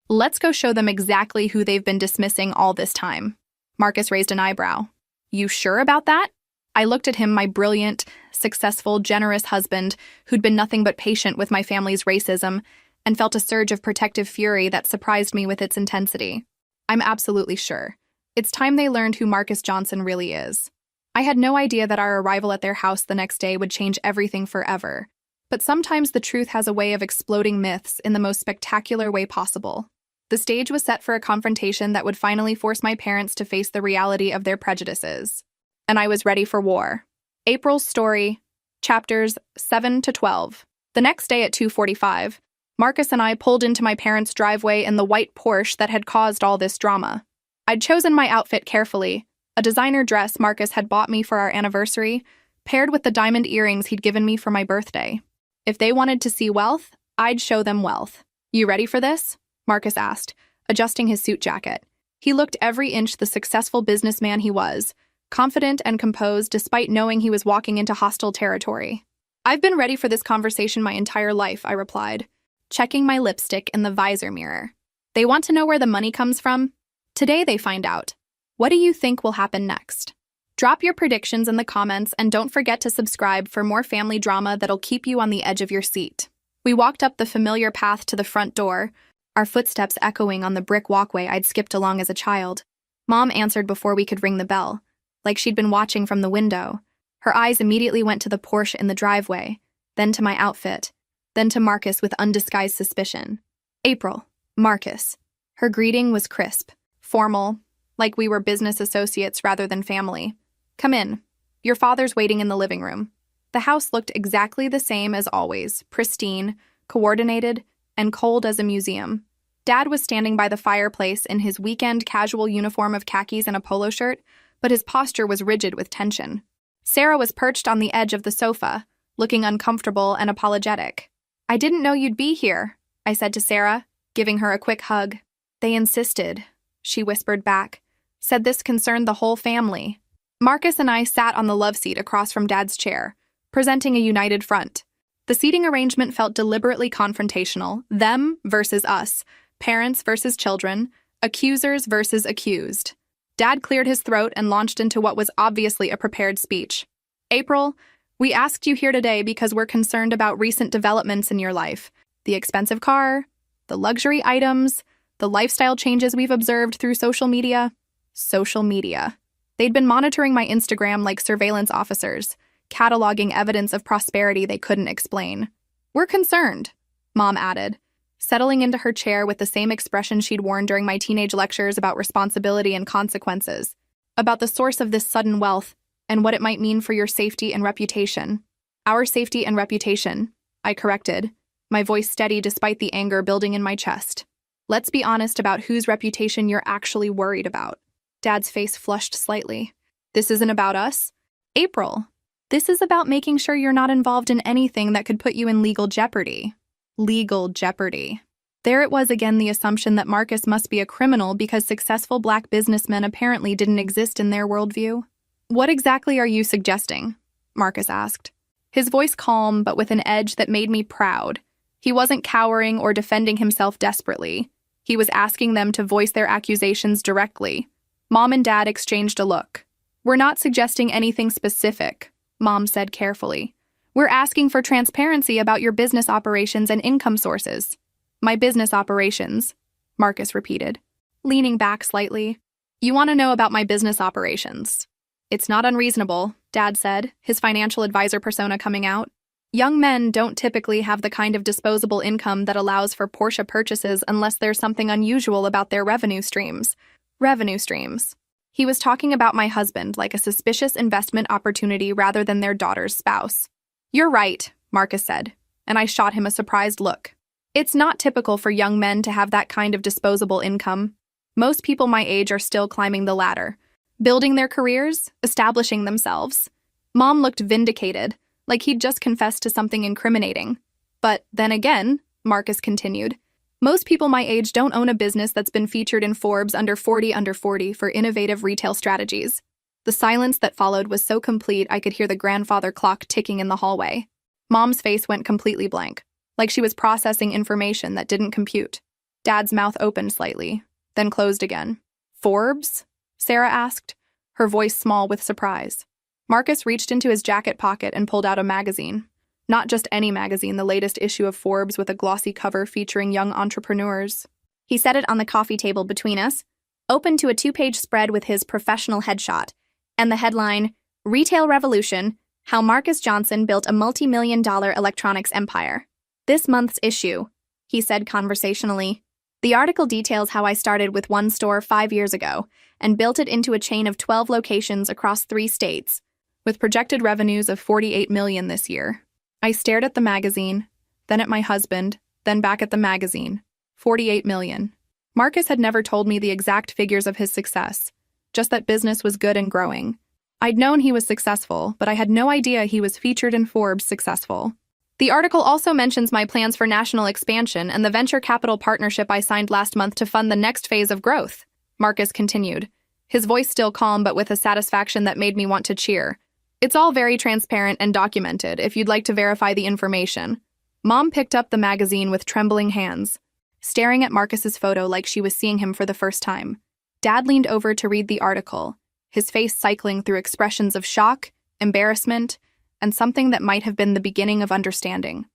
Let's go show them exactly who they've been dismissing all this time. Marcus raised an eyebrow. You sure about that? I looked at him, my brilliant, successful, generous husband, who'd been nothing but patient with my family's racism, and felt a surge of protective fury that surprised me with its intensity. I'm absolutely sure. It's time they learned who Marcus Johnson really is. I had no idea that our arrival at their house the next day would change everything forever. But sometimes the truth has a way of exploding myths in the most spectacular way possible. The stage was set for a confrontation that would finally force my parents to face the reality of their prejudices. And I was ready for war. April's story, chapters 7 to 12. The next day at 2:45, Marcus and I pulled into my parents' driveway in the white Porsche that had caused all this drama. I'd chosen my outfit carefully, a designer dress Marcus had bought me for our anniversary, paired with the diamond earrings he'd given me for my birthday. If they wanted to see wealth, I'd show them wealth. You ready for this? Marcus asked, adjusting his suit jacket. He looked every inch the successful businessman he was, confident and composed despite knowing he was walking into hostile territory. I've been ready for this conversation my entire life, I replied, checking my lipstick in the visor mirror. They want to know where the money comes from? Today they find out. What do you think will happen next? Drop your predictions in the comments and don't forget to subscribe for more family drama that'll keep you on the edge of your seat. We walked up the familiar path to the front door, our footsteps echoing on the brick walkway I'd skipped along as a child. Mom answered before we could ring the bell, like she'd been watching from the window. Her eyes immediately went to the Porsche in the driveway, then to my outfit, then to Marcus with undisguised suspicion. April, Marcus. Her greeting was crisp, formal, like we were business associates rather than family. Come in. Your father's waiting in the living room. The house looked exactly the same as always, pristine, coordinated, and cold as a museum. Dad was standing by the fireplace in his weekend casual uniform of khakis and a polo shirt, but his posture was rigid with tension. Sarah was perched on the edge of the sofa, looking uncomfortable and apologetic. I didn't know you'd be here, I said to Sarah, giving her a quick hug. They insisted, she whispered back, said this concerned the whole family. Marcus and I sat on the love seat across from Dad's chair, presenting a united front. The seating arrangement felt deliberately confrontational, them versus us, parents versus children, accusers versus accused. Dad cleared his throat and launched into what was obviously a prepared speech. April, we asked you here today because we're concerned about recent developments in your life. The expensive car, the luxury items, the lifestyle changes we've observed through social media. Social media. They'd been monitoring my Instagram like surveillance officers, cataloging evidence of prosperity they couldn't explain. We're concerned, Mom added, settling into her chair with the same expression she'd worn during my teenage lectures about responsibility and consequences, about the source of this sudden wealth and what it might mean for your safety and reputation. Our safety and reputation, I corrected, my voice steady despite the anger building in my chest. Let's be honest about whose reputation you're actually worried about. Dad's face flushed slightly. This isn't about us. April, this is about making sure you're not involved in anything that could put you in legal jeopardy. Legal jeopardy. There it was again, the assumption that Marcus must be a criminal because successful Black businessmen apparently didn't exist in their worldview. What exactly are you suggesting? Marcus asked. His voice calm, but with an edge that made me proud. He wasn't cowering or defending himself desperately. He was asking them to voice their accusations directly. Mom and Dad exchanged a look. We're not suggesting anything specific, Mom said carefully. We're asking for transparency about your business operations and income sources. My business operations, Marcus repeated, leaning back slightly. You want to know about my business operations? It's not unreasonable, Dad said, his financial advisor persona coming out. Young men don't typically have the kind of disposable income that allows for Porsche purchases unless there's something unusual about their revenue streams. Revenue streams. He was talking about my husband like a suspicious investment opportunity rather than their daughter's spouse. You're right, Marcus said, and I shot him a surprised look. It's not typical for young men to have that kind of disposable income. Most people my age are still climbing the ladder, building their careers, establishing themselves. Mom looked vindicated, like he'd just confessed to something incriminating. But then again, Marcus continued, most people my age don't own a business that's been featured in Forbes Under 40 for innovative retail strategies. The silence that followed was so complete I could hear the grandfather clock ticking in the hallway. Mom's face went completely blank, like she was processing information that didn't compute. Dad's mouth opened slightly, then closed again. Forbes? Sarah asked, her voice small with surprise. Marcus reached into his jacket pocket and pulled out a magazine. Not just any magazine, the latest issue of Forbes with a glossy cover featuring young entrepreneurs. He set it on the coffee table between us, open to a 2-page spread with his professional headshot, and the headline, Retail Revolution, How Marcus Johnson Built a Multi-Million-Dollar Electronics Empire. This month's issue, he said conversationally. The article details how I started with one store 5 years ago and built it into a chain of 12 locations across 3 states, with projected revenues of $48 million this year. I stared at the magazine, then at my husband, then back at the magazine. $48 million. Marcus had never told me the exact figures of his success, just that business was good and growing. I'd known he was successful, but I had no idea he was featured in Forbes successful. The article also mentions my plans for national expansion and the venture capital partnership I signed last month to fund the next phase of growth, Marcus continued, his voice still calm but with a satisfaction that made me want to cheer. It's all very transparent and documented if you'd like to verify the information. Mom picked up the magazine with trembling hands, staring at Marcus's photo like she was seeing him for the first time. Dad leaned over to read the article, his face cycling through expressions of shock, embarrassment, and something that might have been the beginning of understanding.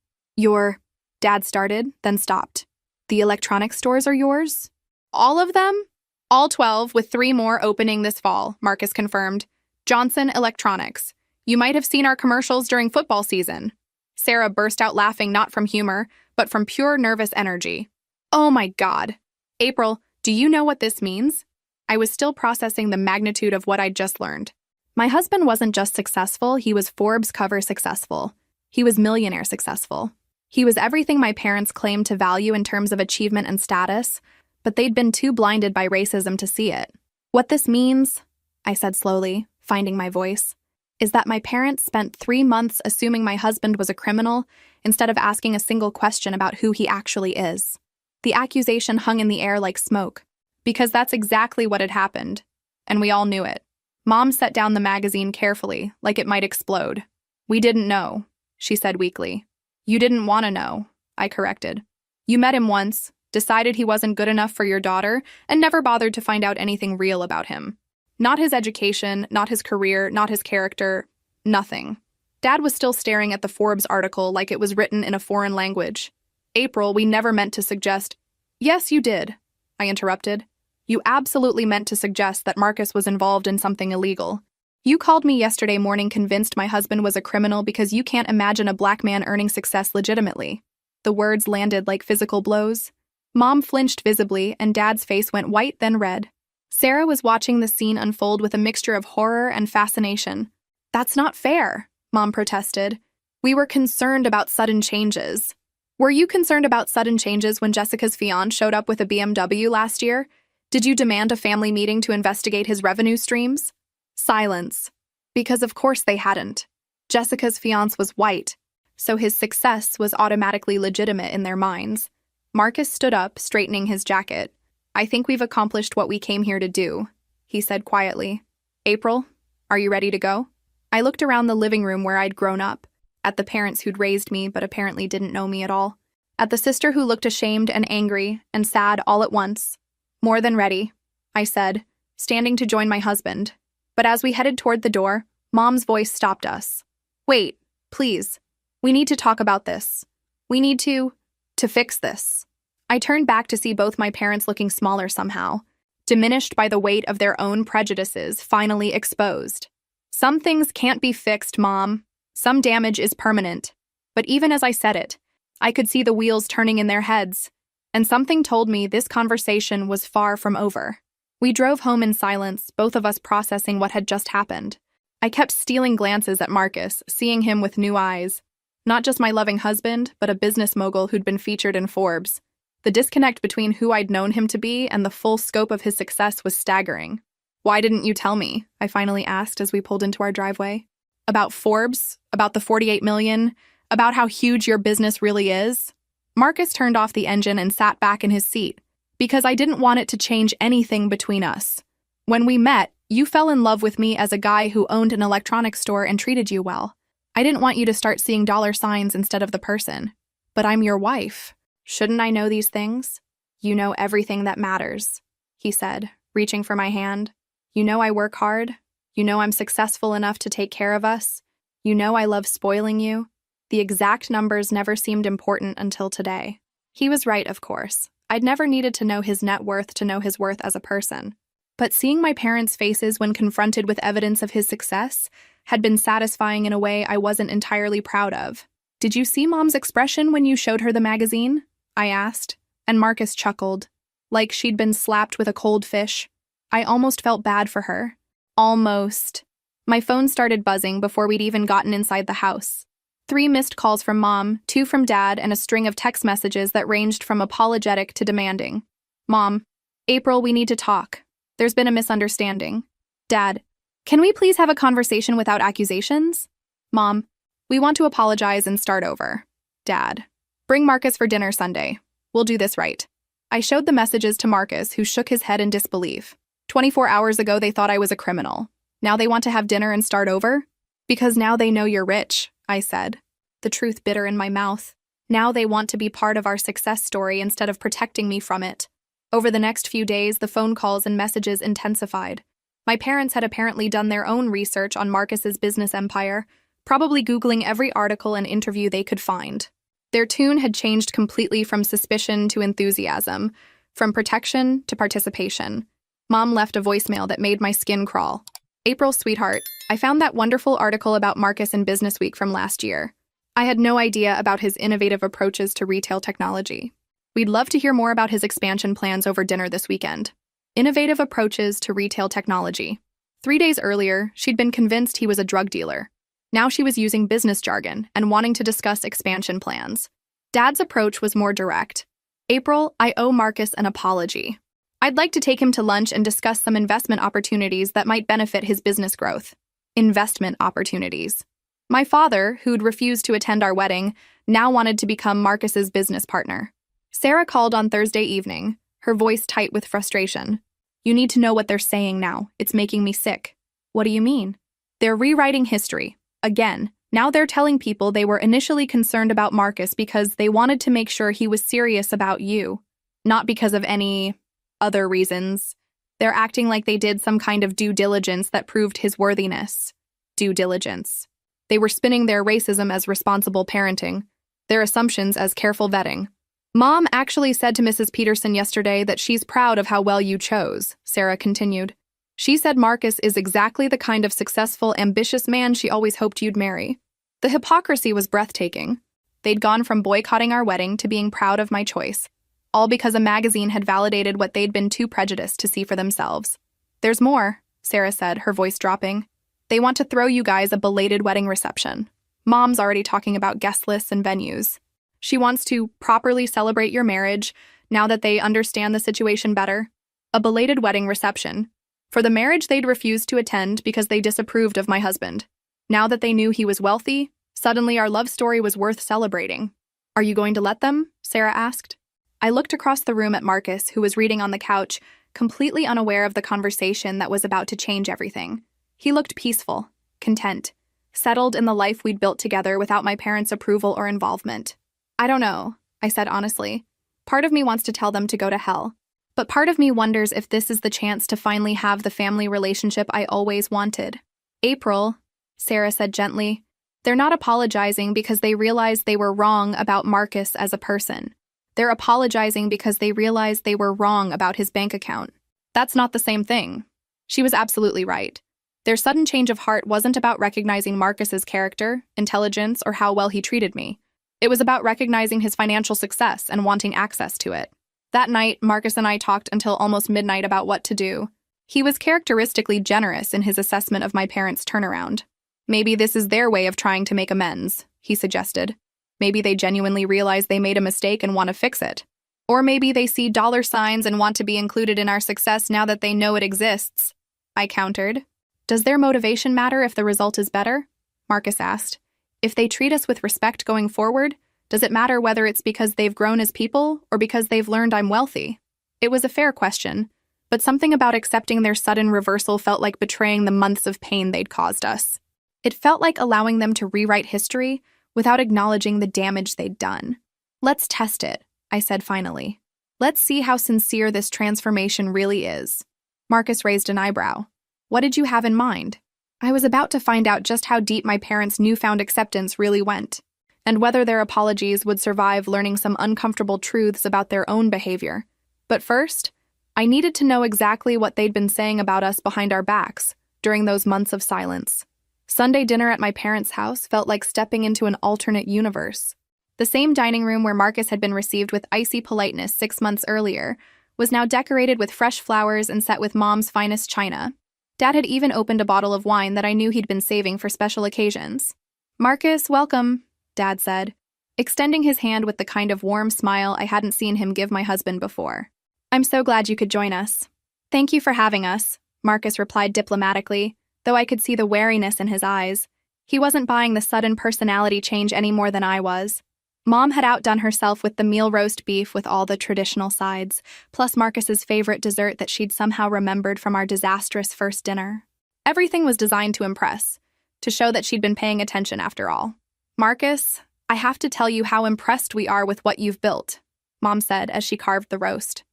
Dad started, then stopped. The electronics stores are yours? All of them? All 12, with 3 more opening this fall, Marcus confirmed. Johnson Electronics. You might have seen our commercials during football season. Sarah burst out laughing not from humor, but from pure nervous energy. Oh my God. April, do you know what this means? I was still processing the magnitude of what I'd just learned. My husband wasn't just successful, he was Forbes cover successful. He was millionaire successful. He was everything my parents claimed to value in terms of achievement and status, but they'd been too blinded by racism to see it. What this means, I said slowly, finding my voice, is that my parents spent 3 months assuming my husband was a criminal instead of asking a single question about who he actually is. The accusation hung in the air like smoke, because that's exactly what had happened, and we all knew it. Mom set down the magazine carefully, like it might explode. We didn't know, she said weakly. You didn't want to know, I corrected. You met him once, decided he wasn't good enough for your daughter, and never bothered to find out anything real about him. Not his education, not his career, not his character, nothing. Dad was still staring at the Forbes article like it was written in a foreign language. April, we never meant to suggest— Yes, you did, I interrupted. You absolutely meant to suggest that Marcus was involved in something illegal. You called me yesterday morning convinced my husband was a criminal because you can't imagine a black man earning success legitimately. The words landed like physical blows. Mom flinched visibly, and Dad's face went white, then red. Sarah was watching the scene unfold with a mixture of horror and fascination. That's not fair, Mom protested. We were concerned about sudden changes. Were you concerned about sudden changes when Jessica's fiancé showed up with a BMW last year? Did you demand a family meeting to investigate his revenue streams? Silence. Because of course they hadn't. Jessica's fiancé was white, so his success was automatically legitimate in their minds. Marcus stood up, straightening his jacket. I think we've accomplished what we came here to do, he said quietly. April, are you ready to go? I looked around the living room where I'd grown up, at the parents who'd raised me but apparently didn't know me at all, at the sister who looked ashamed and angry and sad all at once. More than ready, I said, standing to join my husband. But as we headed toward the door, Mom's voice stopped us. Wait, please. We need to talk about this. We need to fix this. I turned back to see both my parents looking smaller somehow, diminished by the weight of their own prejudices finally exposed. Some things can't be fixed, Mom. Some damage is permanent. But even as I said it, I could see the wheels turning in their heads, and something told me this conversation was far from over. We drove home in silence, both of us processing what had just happened. I kept stealing glances at Marcus, seeing him with new eyes. Not just my loving husband, but a business mogul who'd been featured in Forbes. The disconnect between who I'd known him to be and the full scope of his success was staggering. Why didn't you tell me? I finally asked as we pulled into our driveway. About Forbes? About the 48 million? About how huge your business really is? Marcus turned off the engine and sat back in his seat, because I didn't want it to change anything between us. When we met, you fell in love with me as a guy who owned an electronics store and treated you well. I didn't want you to start seeing dollar signs instead of the person. But I'm your wife. Shouldn't I know these things? You know everything that matters, he said, reaching for my hand. You know I work hard. You know I'm successful enough to take care of us. You know I love spoiling you. The exact numbers never seemed important until today. He was right, of course. I'd never needed to know his net worth to know his worth as a person. But seeing my parents' faces when confronted with evidence of his success had been satisfying in a way I wasn't entirely proud of. Did you see Mom's expression when you showed her the magazine? I asked, and Marcus chuckled, like she'd been slapped with a cold fish. I almost felt bad for her. Almost. My phone started buzzing before we'd even gotten inside the house. 3 missed calls from Mom, 2 from Dad, and a string of text messages that ranged from apologetic to demanding. Mom, April, we need to talk. There's been a misunderstanding. Dad, can we please have a conversation without accusations? Mom, we want to apologize and start over. Dad, bring Marcus for dinner Sunday. We'll do this right. I showed the messages to Marcus, who shook his head in disbelief. 24 hours ago, they thought I was a criminal. Now they want to have dinner and start over? Because now they know you're rich, I said, the truth bitter in my mouth. Now they want to be part of our success story instead of protecting me from it. Over the next few days, the phone calls and messages intensified. My parents had apparently done their own research on Marcus's business empire, probably Googling every article and interview they could find. Their tune had changed completely from suspicion to enthusiasm, from protection to participation. Mom left a voicemail that made my skin crawl. April, sweetheart, I found that wonderful article about Marcus in Business Week from last year. I had no idea about his innovative approaches to retail technology. We'd love to hear more about his expansion plans over dinner this weekend. Innovative approaches to retail technology. 3 days earlier, she'd been convinced he was a drug dealer. Now she was using business jargon and wanting to discuss expansion plans. Dad's approach was more direct. April, I owe Marcus an apology. I'd like to take him to lunch and discuss some investment opportunities that might benefit his business growth. Investment opportunities. My father, who'd refused to attend our wedding, now wanted to become Marcus's business partner. Sarah called on Thursday evening, her voice tight with frustration. You need to know what they're saying now. It's making me sick. What do you mean? They're rewriting history. Again. Now they're telling people they were initially concerned about Marcus because they wanted to make sure he was serious about you, not because of any other reasons. They're acting like they did some kind of due diligence that proved his worthiness. Due diligence. They were spinning their racism as responsible parenting, their assumptions as careful vetting. Mom actually said to Mrs. Peterson yesterday that she's proud of how well you chose, Sarah continued. She said Marcus is exactly the kind of successful, ambitious man she always hoped you'd marry. The hypocrisy was breathtaking. They'd gone from boycotting our wedding to being proud of my choice, all because a magazine had validated what they'd been too prejudiced to see for themselves. There's more, Sarah said, her voice dropping. They want to throw you guys a belated wedding reception. Mom's already talking about guest lists and venues. She wants to properly celebrate your marriage now that they understand the situation better. A belated wedding reception. For the marriage they'd refused to attend because they disapproved of my husband. Now that they knew he was wealthy, suddenly our love story was worth celebrating. Are you going to let them? Sarah asked. I looked across the room at Marcus, who was reading on the couch, completely unaware of the conversation that was about to change everything. He looked peaceful, content, settled in the life we'd built together without my parents' approval or involvement. I don't know, I said honestly. Part of me wants to tell them to go to hell. But part of me wonders if this is the chance to finally have the family relationship I always wanted. April, Sarah said gently, they're not apologizing because they realize they were wrong about Marcus as a person. They're apologizing because they realize they were wrong about his bank account. That's not the same thing. She was absolutely right. Their sudden change of heart wasn't about recognizing Marcus's character, intelligence, or how well he treated me. It was about recognizing his financial success and wanting access to it. That night, Marcus and I talked until almost midnight about what to do. He was characteristically generous in his assessment of my parents' turnaround. Maybe this is their way of trying to make amends, he suggested. Maybe they genuinely realize they made a mistake and want to fix it. Or maybe they see dollar signs and want to be included in our success now that they know it exists. I countered. Does their motivation matter if the result is better? Marcus asked. If they treat us with respect going forward, does it matter whether it's because they've grown as people or because they've learned I'm wealthy? It was a fair question, but something about accepting their sudden reversal felt like betraying the months of pain they'd caused us. It felt like allowing them to rewrite history without acknowledging the damage they'd done. Let's test it, I said finally. Let's see how sincere this transformation really is. Marcus raised an eyebrow. What did you have in mind? I was about to find out just how deep my parents' newfound acceptance really went, and whether their apologies would survive learning some uncomfortable truths about their own behavior. But first, I needed to know exactly what they'd been saying about us behind our backs during those months of silence. Sunday dinner at my parents' house felt like stepping into an alternate universe. The same dining room where Marcus had been received with icy politeness 6 months earlier was now decorated with fresh flowers and set with Mom's finest china. Dad had even opened a bottle of wine that I knew he'd been saving for special occasions. Marcus, welcome, Dad said, extending his hand with the kind of warm smile I hadn't seen him give my husband before. I'm so glad you could join us. Thank you for having us, Marcus replied diplomatically, though I could see the wariness in his eyes. He wasn't buying the sudden personality change any more than I was. Mom had outdone herself with the meal roast beef with all the traditional sides, plus Marcus's favorite dessert that she'd somehow remembered from our disastrous first dinner. Everything was designed to impress, to show that she'd been paying attention after all. Marcus, I have to tell you how impressed we are with what you've built, Mom said as she carved the roast.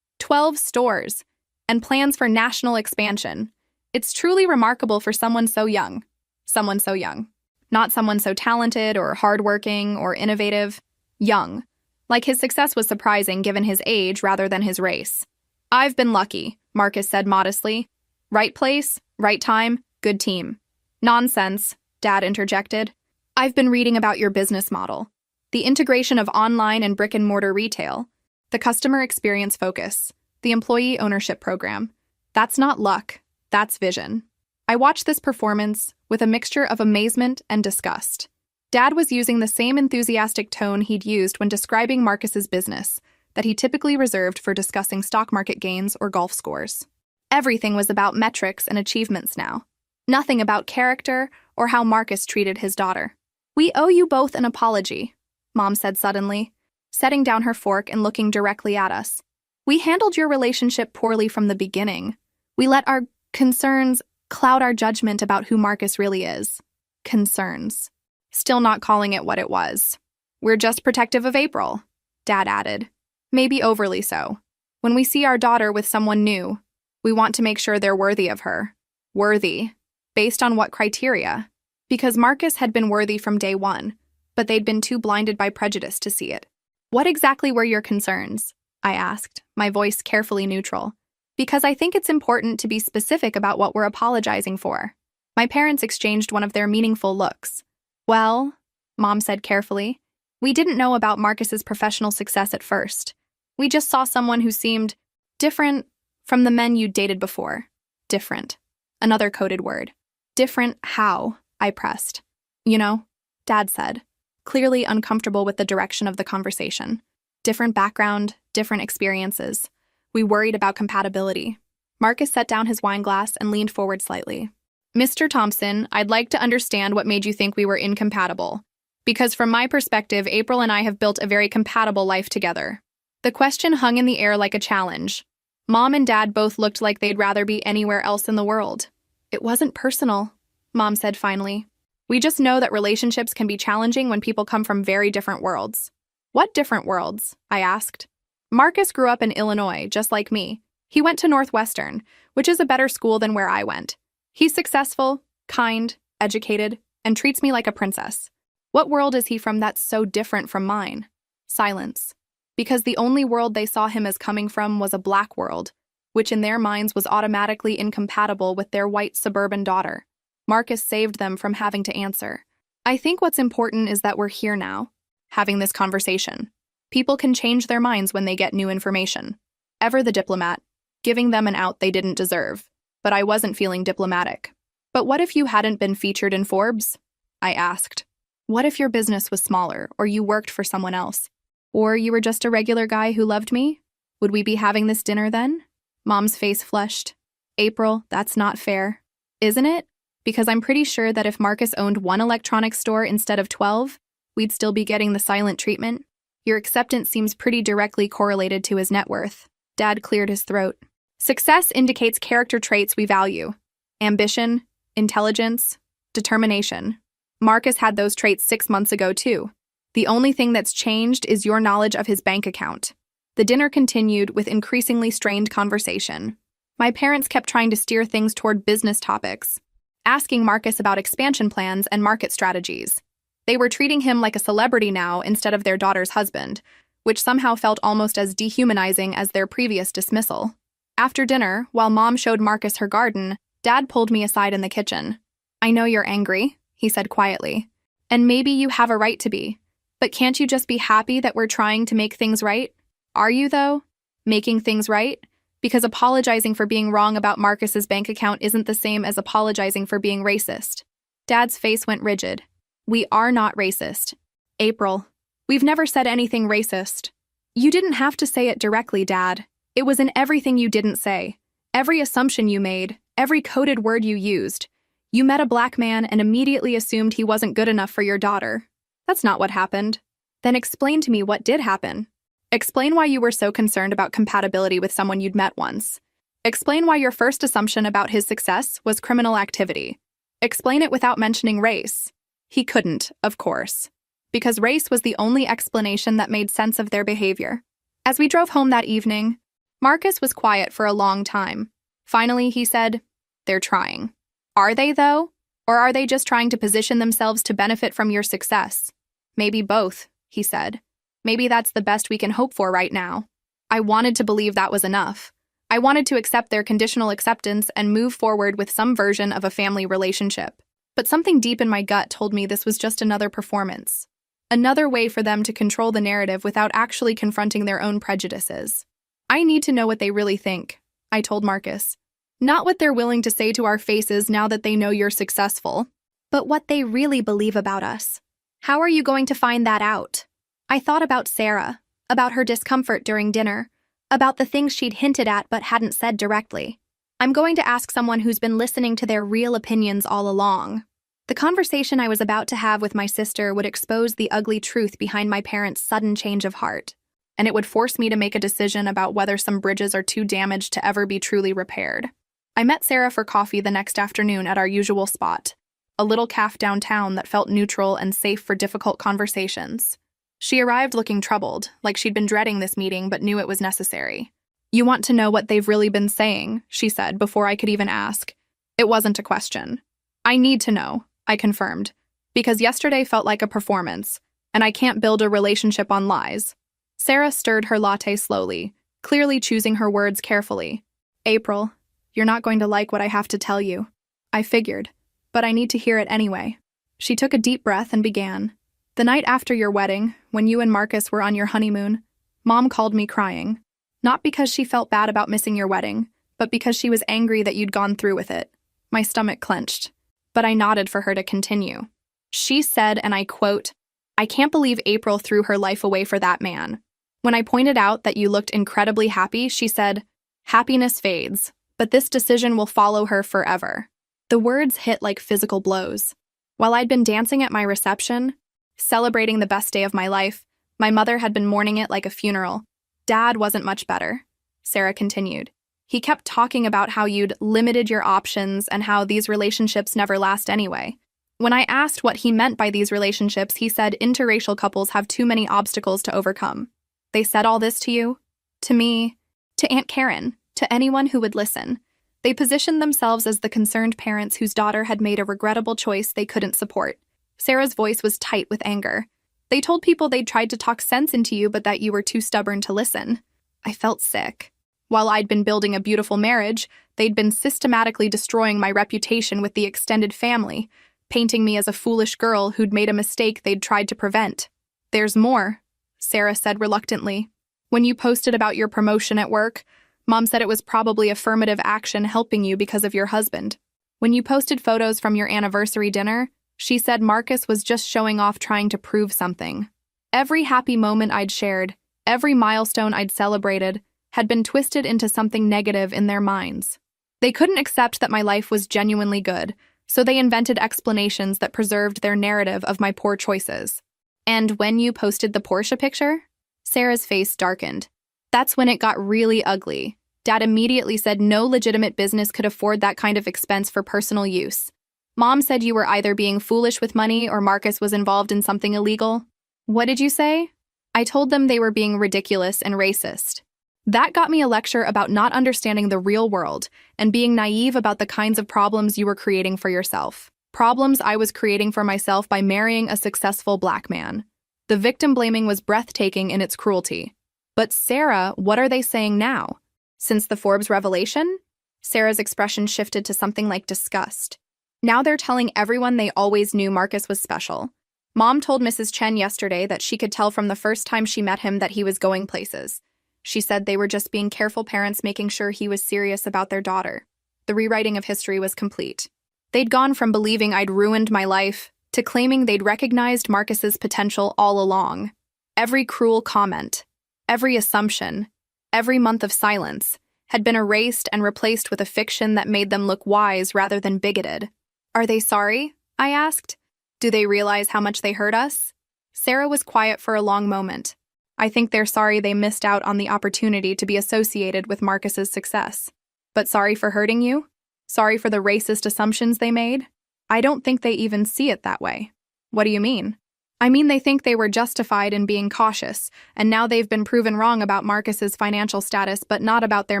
12 stores, and plans for national expansion. It's truly remarkable for someone so young. Someone so young. Not someone so talented or hardworking or innovative. Young. Like his success was surprising given his age rather than his race. I've been lucky, Marcus said modestly. Right place, right time, good team. Nonsense, Dad interjected. I've been reading about your business model. The integration of online and brick-and-mortar retail. The customer experience focus. The employee ownership program. That's not luck, that's vision. I watched this performance with a mixture of amazement and disgust. Dad was using the same enthusiastic tone he'd used when describing Marcus's business that he typically reserved for discussing stock market gains or golf scores. Everything was about metrics and achievements now. Nothing about character or how Marcus treated his daughter. We owe you both an apology, Mom said suddenly, setting down her fork and looking directly at us. We handled your relationship poorly from the beginning. We let our concerns cloud our judgment about who Marcus really is. Concerns. Still not calling it what it was. We're just protective of April, Dad added. Maybe overly so. When we see our daughter with someone new, we want to make sure they're worthy of her. Worthy. Based on what criteria? Because Marcus had been worthy from day one, but they'd been too blinded by prejudice to see it. What exactly were your concerns? I asked, my voice carefully neutral. Because I think it's important to be specific about what we're apologizing for. My parents exchanged one of their meaningful looks. Well, Mom said carefully, we didn't know about Marcus's professional success at first. We just saw someone who seemed different from the men you'd dated before. Different. Another coded word. Different how? I pressed. You know, Dad said, clearly uncomfortable with the direction of the conversation. Different background, different experiences. We worried about compatibility. Marcus set down his wine glass and leaned forward slightly. Mr. Thompson, I'd like to understand what made you think we were incompatible. Because from my perspective, April and I have built a very compatible life together. The question hung in the air like a challenge. Mom and Dad both looked like they'd rather be anywhere else in the world. It wasn't personal, Mom said finally. We just know that relationships can be challenging when people come from very different worlds. What different worlds? I asked. Marcus grew up in Illinois, just like me. He went to Northwestern, which is a better school than where I went. He's successful, kind, educated, and treats me like a princess. What world is he from that's so different from mine? Silence. Because the only world they saw him as coming from was a black world, which in their minds was automatically incompatible with their white suburban daughter. Marcus saved them from having to answer. I think what's important is that we're here now, having this conversation. People can change their minds when they get new information. Ever the diplomat, giving them an out they didn't deserve. But I wasn't feeling diplomatic. But what if you hadn't been featured in Forbes? I asked. What if your business was smaller, or you worked for someone else? Or you were just a regular guy who loved me? Would we be having this dinner then? Mom's face flushed. April, that's not fair. Isn't it? Because I'm pretty sure that if Marcus owned one electronics store instead of 12, we'd still be getting the silent treatment. Your acceptance seems pretty directly correlated to his net worth. Dad cleared his throat. Success indicates character traits we value. Ambition, intelligence, determination. Marcus had those traits 6 months ago, too. The only thing that's changed is your knowledge of his bank account. The dinner continued with increasingly strained conversation. My parents kept trying to steer things toward business topics, asking Marcus about expansion plans and market strategies. They were treating him like a celebrity now instead of their daughter's husband, which somehow felt almost as dehumanizing as their previous dismissal. After dinner, while Mom showed Marcus her garden, Dad pulled me aside in the kitchen. I know you're angry, he said quietly. And maybe you have a right to be. But can't you just be happy that we're trying to make things right? Are you, though? Making things right? Because apologizing for being wrong about Marcus's bank account isn't the same as apologizing for being racist. Dad's face went rigid. We are not racist. April, we've never said anything racist. You didn't have to say it directly, Dad. It was in everything you didn't say. Every assumption you made, every coded word you used. You met a black man and immediately assumed he wasn't good enough for your daughter. That's not what happened. Then explain to me what did happen. Explain why you were so concerned about compatibility with someone you'd met once. Explain why your first assumption about his success was criminal activity. Explain it without mentioning race. He couldn't, of course, because race was the only explanation that made sense of their behavior. As we drove home that evening, Marcus was quiet for a long time. Finally, he said, "They're trying." "Are they, though? Or are they just trying to position themselves to benefit from your success?" "Maybe both," he said. "Maybe that's the best we can hope for right now." I wanted to believe that was enough. I wanted to accept their conditional acceptance and move forward with some version of a family relationship. But something deep in my gut told me this was just another performance. Another way for them to control the narrative without actually confronting their own prejudices. "I need to know what they really think," I told Marcus. "Not what they're willing to say to our faces now that they know you're successful, but what they really believe about us. How are you going to find that out?" I thought about Sarah, about her discomfort during dinner, about the things she'd hinted at but hadn't said directly. I'm going to ask someone who's been listening to their real opinions all along. The conversation I was about to have with my sister would expose the ugly truth behind my parents' sudden change of heart, and it would force me to make a decision about whether some bridges are too damaged to ever be truly repaired. I met Sarah for coffee the next afternoon at our usual spot, a little cafe downtown that felt neutral and safe for difficult conversations. She arrived looking troubled, like she'd been dreading this meeting but knew it was necessary. "You want to know what they've really been saying," she said before I could even ask. It wasn't a question. "I need to know," I confirmed, "because yesterday felt like a performance, and I can't build a relationship on lies." Sarah stirred her latte slowly, clearly choosing her words carefully. "April, you're not going to like what I have to tell you. I figured, but I need to hear it anyway." She took a deep breath and began. "The night after your wedding, when you and Marcus were on your honeymoon, Mom called me crying. Not because she felt bad about missing your wedding, but because she was angry that you'd gone through with it." My stomach clenched, but I nodded for her to continue. She said, and I quote, "I can't believe April threw her life away for that man. When I pointed out that you looked incredibly happy, she said, 'Happiness fades, but this decision will follow her forever.'" The words hit like physical blows. While I'd been dancing at my reception, celebrating the best day of my life, my mother had been mourning it like a funeral. "Dad wasn't much better," Sarah continued. "He kept talking about how you'd limited your options and how these relationships never last anyway. When I asked what he meant by these relationships, he said interracial couples have too many obstacles to overcome." They said all this to you? To me? To Aunt Karen? To anyone who would listen? They positioned themselves as the concerned parents whose daughter had made a regrettable choice they couldn't support. Sarah's voice was tight with anger. "They told people they'd tried to talk sense into you, but that you were too stubborn to listen." I felt sick. While I'd been building a beautiful marriage, they'd been systematically destroying my reputation with the extended family, painting me as a foolish girl who'd made a mistake they'd tried to prevent. "There's more," Sarah said reluctantly. "When you posted about your promotion at work, Mom said it was probably affirmative action helping you because of your husband. When you posted photos from your anniversary dinner, she said Marcus was just showing off trying to prove something. Every happy moment I'd shared, every milestone I'd celebrated, had been twisted into something negative in their minds. They couldn't accept that my life was genuinely good, so they invented explanations that preserved their narrative of my poor choices." "And when you posted the Porsche picture?" Sarah's face darkened. "That's when it got really ugly. Dad immediately said no legitimate business could afford that kind of expense for personal use. Mom said you were either being foolish with money or Marcus was involved in something illegal." "What did you say?" "I told them they were being ridiculous and racist." That got me a lecture about not understanding the real world and being naive about the kinds of problems you were creating for yourself. Problems I was creating for myself by marrying a successful black man. The victim blaming was breathtaking in its cruelty. "But Sarah, what are they saying now? Since the Forbes revelation?" Sarah's expression shifted to something like disgust. "Now they're telling everyone they always knew Marcus was special. Mom told Mrs. Chen yesterday that she could tell from the first time she met him that he was going places. She said they were just being careful parents making sure he was serious about their daughter. The rewriting of history was complete. They'd gone from believing I'd ruined my life to claiming they'd recognized Marcus's potential all along. Every cruel comment, every assumption, every month of silence had been erased and replaced with a fiction that made them look wise rather than bigoted. "Are they sorry?" I asked. "Do they realize how much they hurt us?" Sarah was quiet for a long moment. "I think they're sorry they missed out on the opportunity to be associated with Marcus's success. But sorry for hurting you? Sorry for the racist assumptions they made? I don't think they even see it that way." "What do you mean?" I mean, they think they were justified in being cautious, and now they've been proven wrong about Marcus's financial status, but not about their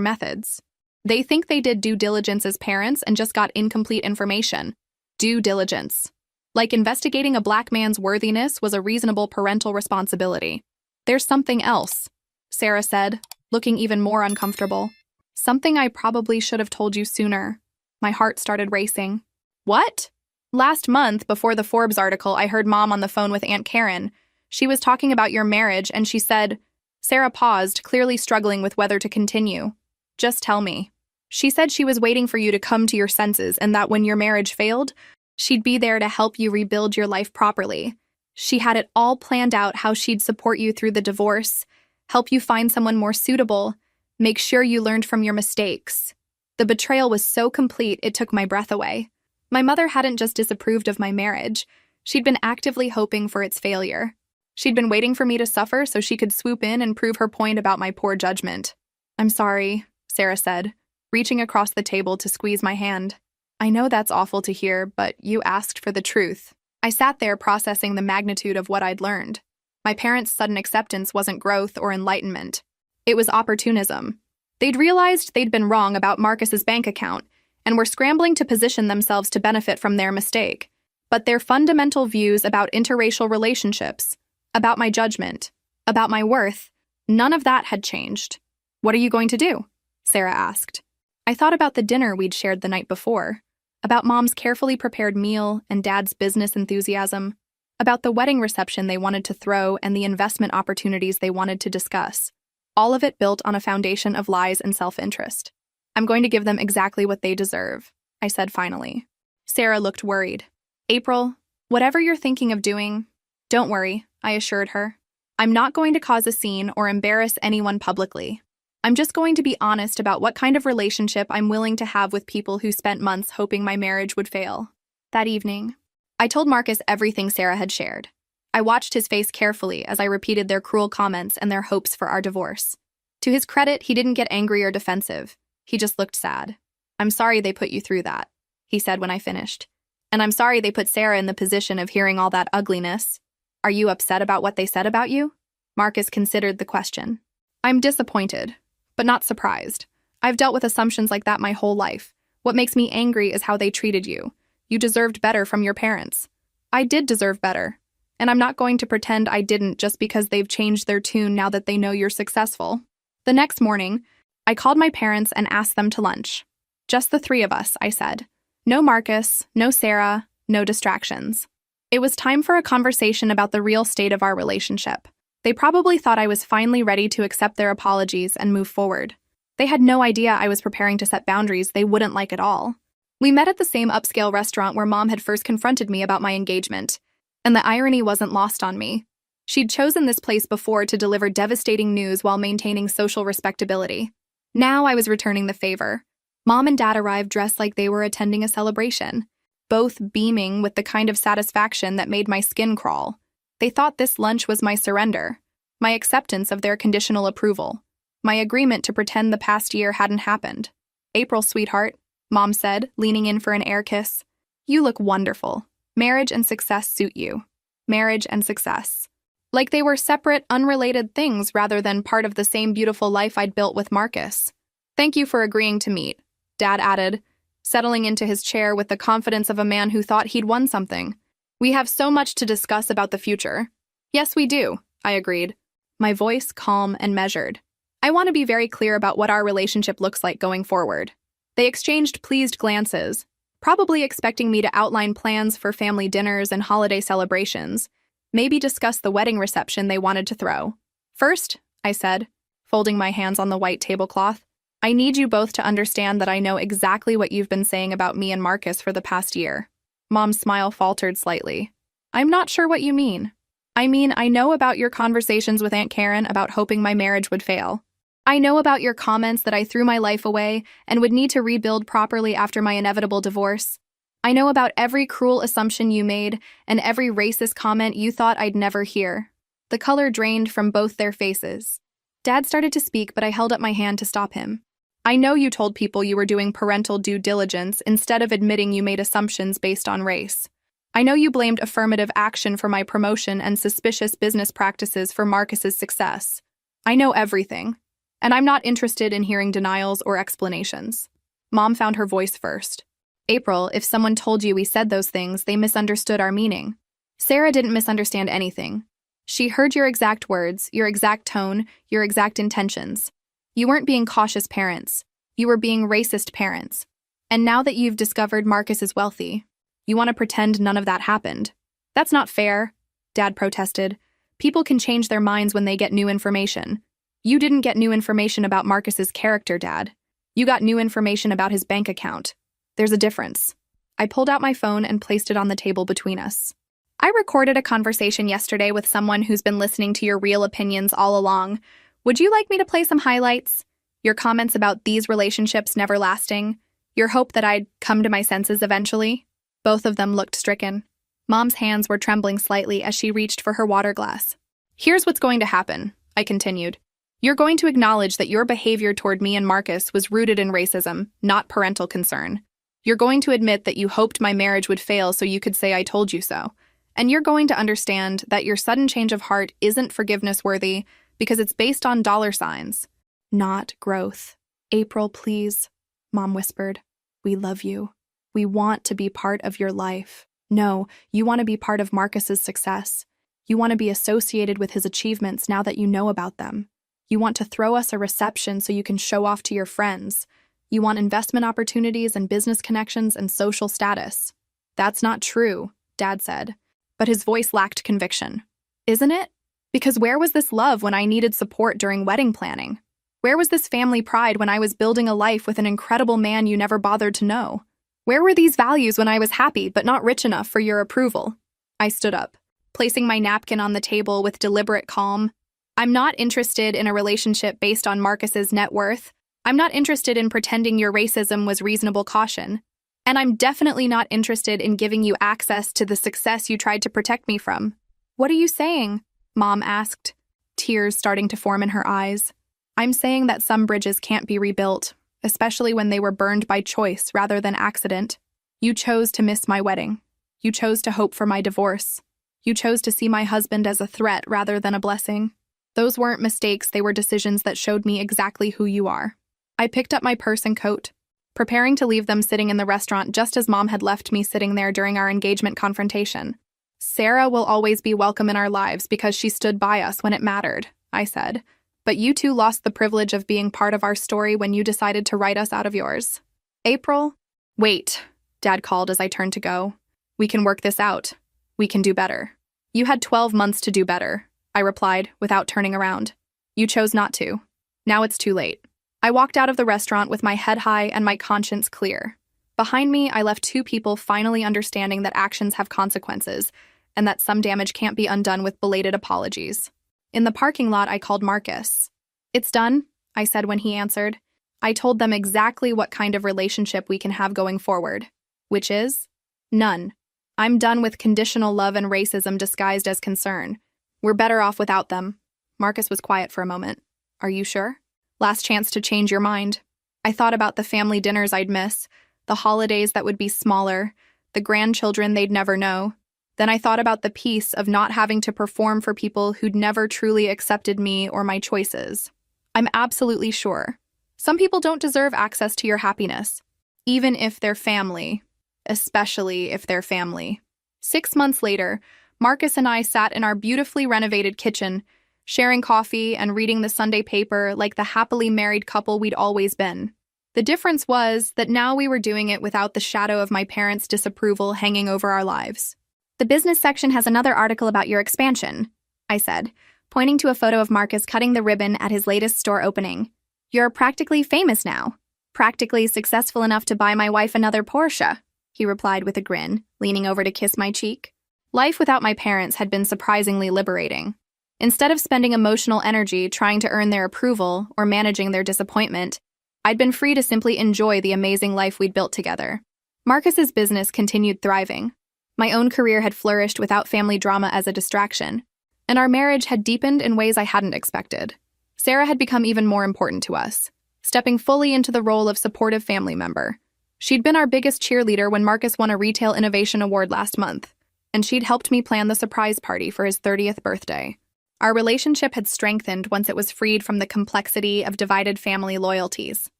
methods. They think they did due diligence as parents and just got incomplete information. Due diligence. Like investigating a black man's worthiness was a reasonable parental responsibility. There's something else, Sarah said, looking even more uncomfortable. Something I probably should have told you sooner. My heart started racing. What? Last month, before the Forbes article, I heard Mom on the phone with Aunt Karen. She was talking about your marriage, and she said— Sarah paused, clearly struggling with whether to continue. Just tell me. She said she was waiting for you to come to your senses and that when your marriage failed, she'd be there to help you rebuild your life properly. She had it all planned out how she'd support you through the divorce, help you find someone more suitable, make sure you learned from your mistakes. The betrayal was so complete it took my breath away. My mother hadn't just disapproved of my marriage, she'd been actively hoping for its failure. She'd been waiting for me to suffer so she could swoop in and prove her point about my poor judgment. I'm sorry, Sarah said, reaching across the table to squeeze my hand. I know that's awful to hear, but you asked for the truth. I sat there processing the magnitude of what I'd learned. My parents' sudden acceptance wasn't growth or enlightenment. It was opportunism. They'd realized they'd been wrong about Marcus's bank account and were scrambling to position themselves to benefit from their mistake. But their fundamental views about interracial relationships, about my judgment, about my worth, none of that had changed. What are you going to do? Sarah asked. I thought about the dinner we'd shared the night before, about Mom's carefully prepared meal and Dad's business enthusiasm, about the wedding reception they wanted to throw and the investment opportunities they wanted to discuss. All of it built on a foundation of lies and self-interest. I'm going to give them exactly what they deserve, I said finally. Sarah looked worried. April, whatever you're thinking of doing, don't worry, I assured her. I'm not going to cause a scene or embarrass anyone publicly. I'm just going to be honest about what kind of relationship I'm willing to have with people who spent months hoping my marriage would fail. That evening, I told Marcus everything Sarah had shared. I watched his face carefully as I repeated their cruel comments and their hopes for our divorce. To his credit, he didn't get angry or defensive. He just looked sad. I'm sorry they put you through that, he said when I finished. And I'm sorry they put Sarah in the position of hearing all that ugliness. Are you upset about what they said about you? Marcus considered the question. I'm disappointed, but not surprised. I've dealt with assumptions like that my whole life. What makes me angry is how they treated you. You deserved better from your parents. I did deserve better. And I'm not going to pretend I didn't just because they've changed their tune now that they know you're successful. The next morning, I called my parents and asked them to lunch. Just the three of us, I said. No Marcus, no Sarah, no distractions. It was time for a conversation about the real state of our relationship. They probably thought I was finally ready to accept their apologies and move forward. They had no idea I was preparing to set boundaries they wouldn't like at all. We met at the same upscale restaurant where Mom had first confronted me about my engagement, and the irony wasn't lost on me. She'd chosen this place before to deliver devastating news while maintaining social respectability. Now I was returning the favor. Mom and Dad arrived dressed like they were attending a celebration, both beaming with the kind of satisfaction that made my skin crawl. They thought this lunch was my surrender, my acceptance of their conditional approval, my agreement to pretend the past year hadn't happened. April, sweetheart, Mom said, leaning in for an air kiss. You look wonderful. Marriage and success suit you. Marriage and success. Like they were separate, unrelated things rather than part of the same beautiful life I'd built with Marcus. Thank you for agreeing to meet, Dad added, settling into his chair with the confidence of a man who thought he'd won something. We have so much to discuss about the future. Yes, we do, I agreed, my voice calm and measured. I want to be very clear about what our relationship looks like going forward. They exchanged pleased glances, probably expecting me to outline plans for family dinners and holiday celebrations, maybe discuss the wedding reception they wanted to throw. First, I said, folding my hands on the white tablecloth, I need you both to understand that I know exactly what you've been saying about me and Marcus for the past year. Mom's smile faltered slightly. I'm not sure what you mean. I mean, I know about your conversations with Aunt Karen about hoping my marriage would fail. I know about your comments that I threw my life away and would need to rebuild properly after my inevitable divorce. I know about every cruel assumption you made and every racist comment you thought I'd never hear. The color drained from both their faces. Dad started to speak, but I held up my hand to stop him. I know you told people you were doing parental due diligence instead of admitting you made assumptions based on race. I know you blamed affirmative action for my promotion and suspicious business practices for Marcus's success. I know everything, and I'm not interested in hearing denials or explanations. Mom found her voice first. April, if someone told you we said those things, they misunderstood our meaning. Sarah didn't misunderstand anything. She heard your exact words, your exact tone, your exact intentions. You weren't being cautious parents. You were being racist parents. And now that you've discovered Marcus is wealthy, you want to pretend none of that happened. That's not fair, Dad protested. People can change their minds when they get new information. You didn't get new information about Marcus's character, Dad. You got new information about his bank account. There's a difference. I pulled out my phone and placed it on the table between us. I recorded a conversation yesterday with someone who's been listening to your real opinions all along. Would you like me to play some highlights? Your comments about these relationships never lasting? Your hope that I'd come to my senses eventually? Both of them looked stricken. Mom's hands were trembling slightly as she reached for her water glass. Here's what's going to happen, I continued. You're going to acknowledge that your behavior toward me and Marcus was rooted in racism, not parental concern. You're going to admit that you hoped my marriage would fail so you could say I told you so. And you're going to understand that your sudden change of heart isn't forgiveness-worthy because it's based on dollar signs, not growth. April, please, Mom whispered. We love you. We want to be part of your life. No, you want to be part of Marcus's success. You want to be associated with his achievements now that you know about them. You want to throw us a reception so you can show off to your friends. You want investment opportunities and business connections and social status. That's not true, Dad said, but his voice lacked conviction. Isn't it? Because where was this love when I needed support during wedding planning? Where was this family pride when I was building a life with an incredible man you never bothered to know? Where were these values when I was happy but not rich enough for your approval? I stood up, placing my napkin on the table with deliberate calm. I'm not interested in a relationship based on Marcus's net worth. I'm not interested in pretending your racism was reasonable caution. And I'm definitely not interested in giving you access to the success you tried to protect me from. What are you saying? Mom asked, tears starting to form in her eyes. I'm saying that some bridges can't be rebuilt, especially when they were burned by choice rather than accident. You chose to miss my wedding. You chose to hope for my divorce. You chose to see my husband as a threat rather than a blessing. Those weren't mistakes, they were decisions that showed me exactly who you are. I picked up my purse and coat, preparing to leave them sitting in the restaurant just as Mom had left me sitting there during our engagement confrontation. Sarah will always be welcome in our lives because she stood by us when it mattered, I said. But you two lost the privilege of being part of our story when you decided to write us out of yours. April? Wait, Dad called as I turned to go. We can work this out. We can do better. You had 12 months to do better, I replied without turning around. You chose not to. Now it's too late. I walked out of the restaurant with my head high and my conscience clear. Behind me, I left two people finally understanding that actions have consequences and that some damage can't be undone with belated apologies. In the parking lot, I called Marcus. It's done, I said when he answered. I told them exactly what kind of relationship we can have going forward, which is none. I'm done with conditional love and racism disguised as concern. We're better off without them. Marcus was quiet for a moment. Are you sure? Last chance to change your mind. I thought about the family dinners I'd miss, the holidays that would be smaller, the grandchildren they'd never know. Then I thought about the peace of not having to perform for people who'd never truly accepted me or my choices. I'm absolutely sure. Some people don't deserve access to your happiness, even if they're family, especially if they're family. 6 months later, Marcus and I sat in our beautifully renovated kitchen, sharing coffee and reading the Sunday paper like the happily married couple we'd always been. The difference was that now we were doing it without the shadow of my parents' disapproval hanging over our lives. The business section has another article about your expansion, I said, pointing to a photo of Marcus cutting the ribbon at his latest store opening. You're practically famous now. Practically successful enough to buy my wife another Porsche, he replied with a grin, leaning over to kiss my cheek. Life without my parents had been surprisingly liberating. Instead of spending emotional energy trying to earn their approval or managing their disappointment, I'd been free to simply enjoy the amazing life we'd built together. Marcus's business continued thriving. My own career had flourished without family drama as a distraction, and our marriage had deepened in ways I hadn't expected. Sarah had become even more important to us, stepping fully into the role of supportive family member. She'd been our biggest cheerleader when Marcus won a Retail Innovation Award last month, and she'd helped me plan the surprise party for his 30th birthday. Our relationship had strengthened once it was freed from the complexity of divided family loyalties.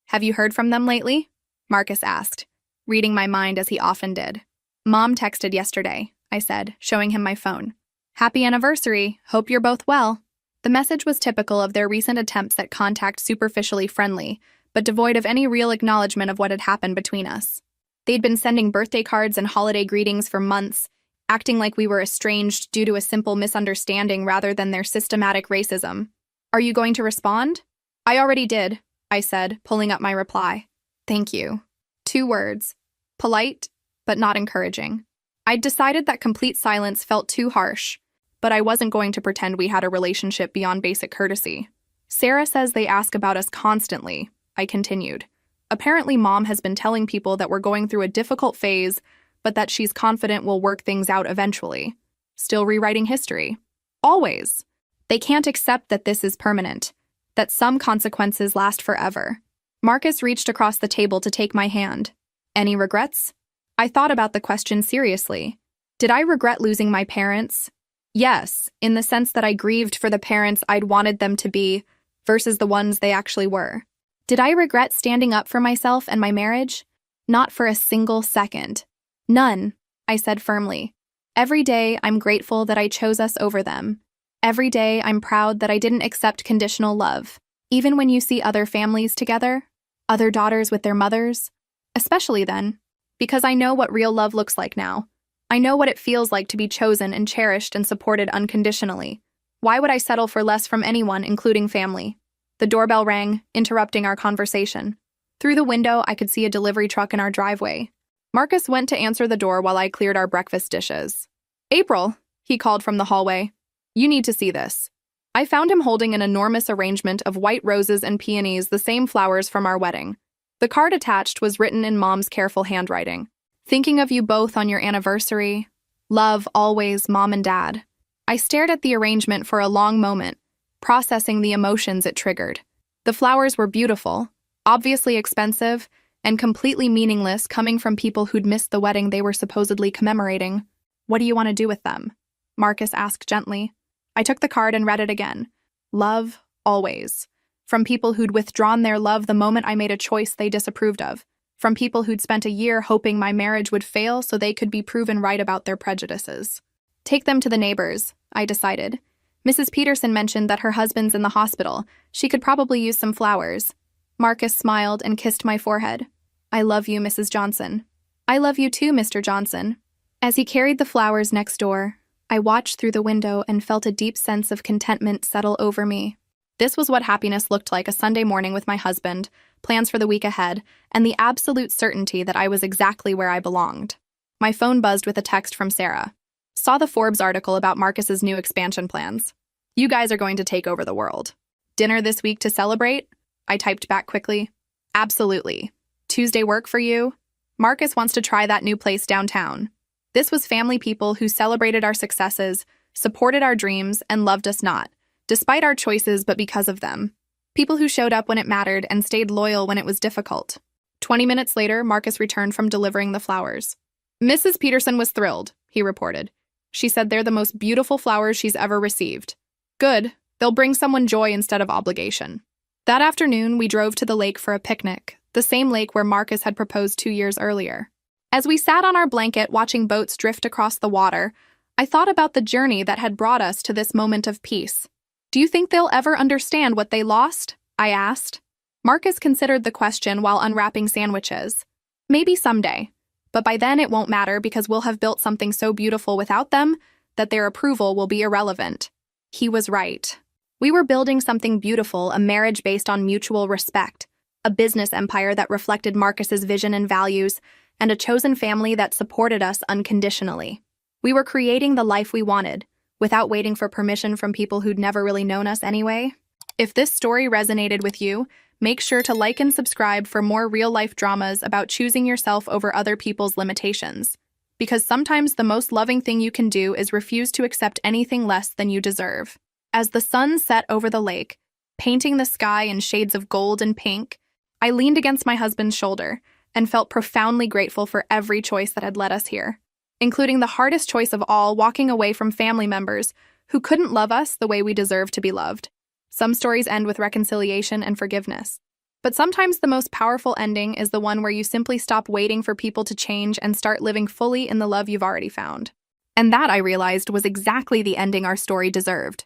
"Have you heard from them lately?" Marcus asked, reading my mind as he often did. "Mom texted yesterday," I said, showing him my phone. "Happy anniversary. Hope you're both well." The message was typical of their recent attempts at contact, superficially friendly, but devoid of any real acknowledgement of what had happened between us. They'd been sending birthday cards and holiday greetings for months, acting like we were estranged due to a simple misunderstanding rather than their systematic racism. "Are you going to respond?" "I already did," I said, pulling up my reply. "Thank you." 2 words. Polite, but not encouraging. I'd decided that complete silence felt too harsh, but I wasn't going to pretend we had a relationship beyond basic courtesy. "Sarah says they ask about us constantly," I continued. "Apparently Mom has been telling people that we're going through a difficult phase, but that she's confident we'll work things out eventually. Still rewriting history. Always. They can't accept that this is permanent, that some consequences last forever." Marcus reached across the table to take my hand. "Any regrets?" I thought about the question seriously. Did I regret losing my parents? Yes, in the sense that I grieved for the parents I'd wanted them to be versus the ones they actually were. Did I regret standing up for myself and my marriage? Not for a single second. None, I said firmly. Every day I'm grateful that I chose us over them. Every day I'm proud that I didn't accept conditional love. Even when you see other families together, other daughters with their mothers, especially then, because I know what real love looks like now. I know what it feels like to be chosen and cherished and supported unconditionally. Why would I settle for less from anyone, including family? The doorbell rang, interrupting our conversation. Through the window, I could see a delivery truck in our driveway. Marcus went to answer the door while I cleared our breakfast dishes. "April," he called from the hallway. "You need to see this." I found him holding an enormous arrangement of white roses and peonies, the same flowers from our wedding. The card attached was written in Mom's careful handwriting. "Thinking of you both on your anniversary. Love always, Mom and Dad." I stared at the arrangement for a long moment, processing the emotions it triggered. The flowers were beautiful, obviously expensive, and completely meaningless coming from people who'd missed the wedding they were supposedly commemorating. "What do you want to do with them?" Marcus asked gently. I took the card and read it again. Love, always. From people who'd withdrawn their love the moment I made a choice they disapproved of. From people who'd spent a year hoping my marriage would fail so they could be proven right about their prejudices. Take them to the neighbors, I decided. Mrs. Peterson mentioned that her husband's in the hospital. She could probably use some flowers. Marcus smiled and kissed my forehead. "I love you, Mrs. Johnson." "I love you too, Mr. Johnson." As he carried the flowers next door, I watched through the window and felt a deep sense of contentment settle over me. This was what happiness looked like: a Sunday morning with my husband, plans for the week ahead, and the absolute certainty that I was exactly where I belonged. My phone buzzed with a text from Sarah. Saw the Forbes article about Marcus's new expansion plans. "You guys are going to take over the world. Dinner this week to celebrate?" I typed back quickly. "Absolutely. Tuesday work for you?" Marcus wants to try that new place downtown. This was family people who celebrated our successes, supported our dreams, and loved us not, despite our choices but because of them. People who showed up when it mattered and stayed loyal when it was difficult. 20 minutes later, Marcus returned from delivering the flowers. "Mrs. Peterson was thrilled," he reported. "She said they're the most beautiful flowers she's ever received." "Good. They'll bring someone joy instead of obligation." That afternoon, we drove to the lake for a picnic, the same lake where Marcus had proposed 2 years earlier. As we sat on our blanket watching boats drift across the water, I thought about the journey that had brought us to this moment of peace. "Do you think they'll ever understand what they lost?" I asked. Marcus considered the question while unwrapping sandwiches. "Maybe someday, but by then it won't matter because we'll have built something so beautiful without them that their approval will be irrelevant." He was right. We were building something beautiful, a marriage based on mutual respect, a business empire that reflected Marcus's vision and values, and a chosen family that supported us unconditionally. We were creating the life we wanted, without waiting for permission from people who'd never really known us anyway. If this story resonated with you, make sure to like and subscribe for more real-life dramas about choosing yourself over other people's limitations. Because sometimes the most loving thing you can do is refuse to accept anything less than you deserve. As the sun set over the lake, painting the sky in shades of gold and pink, I leaned against my husband's shoulder and felt profoundly grateful for every choice that had led us here. including the hardest choice of all, walking away from family members who couldn't love us the way we deserve to be loved. Some stories end with reconciliation and forgiveness. But sometimes the most powerful ending is the one where you simply stop waiting for people to change and start living fully in the love you've already found. And that, I realized, was exactly the ending our story deserved.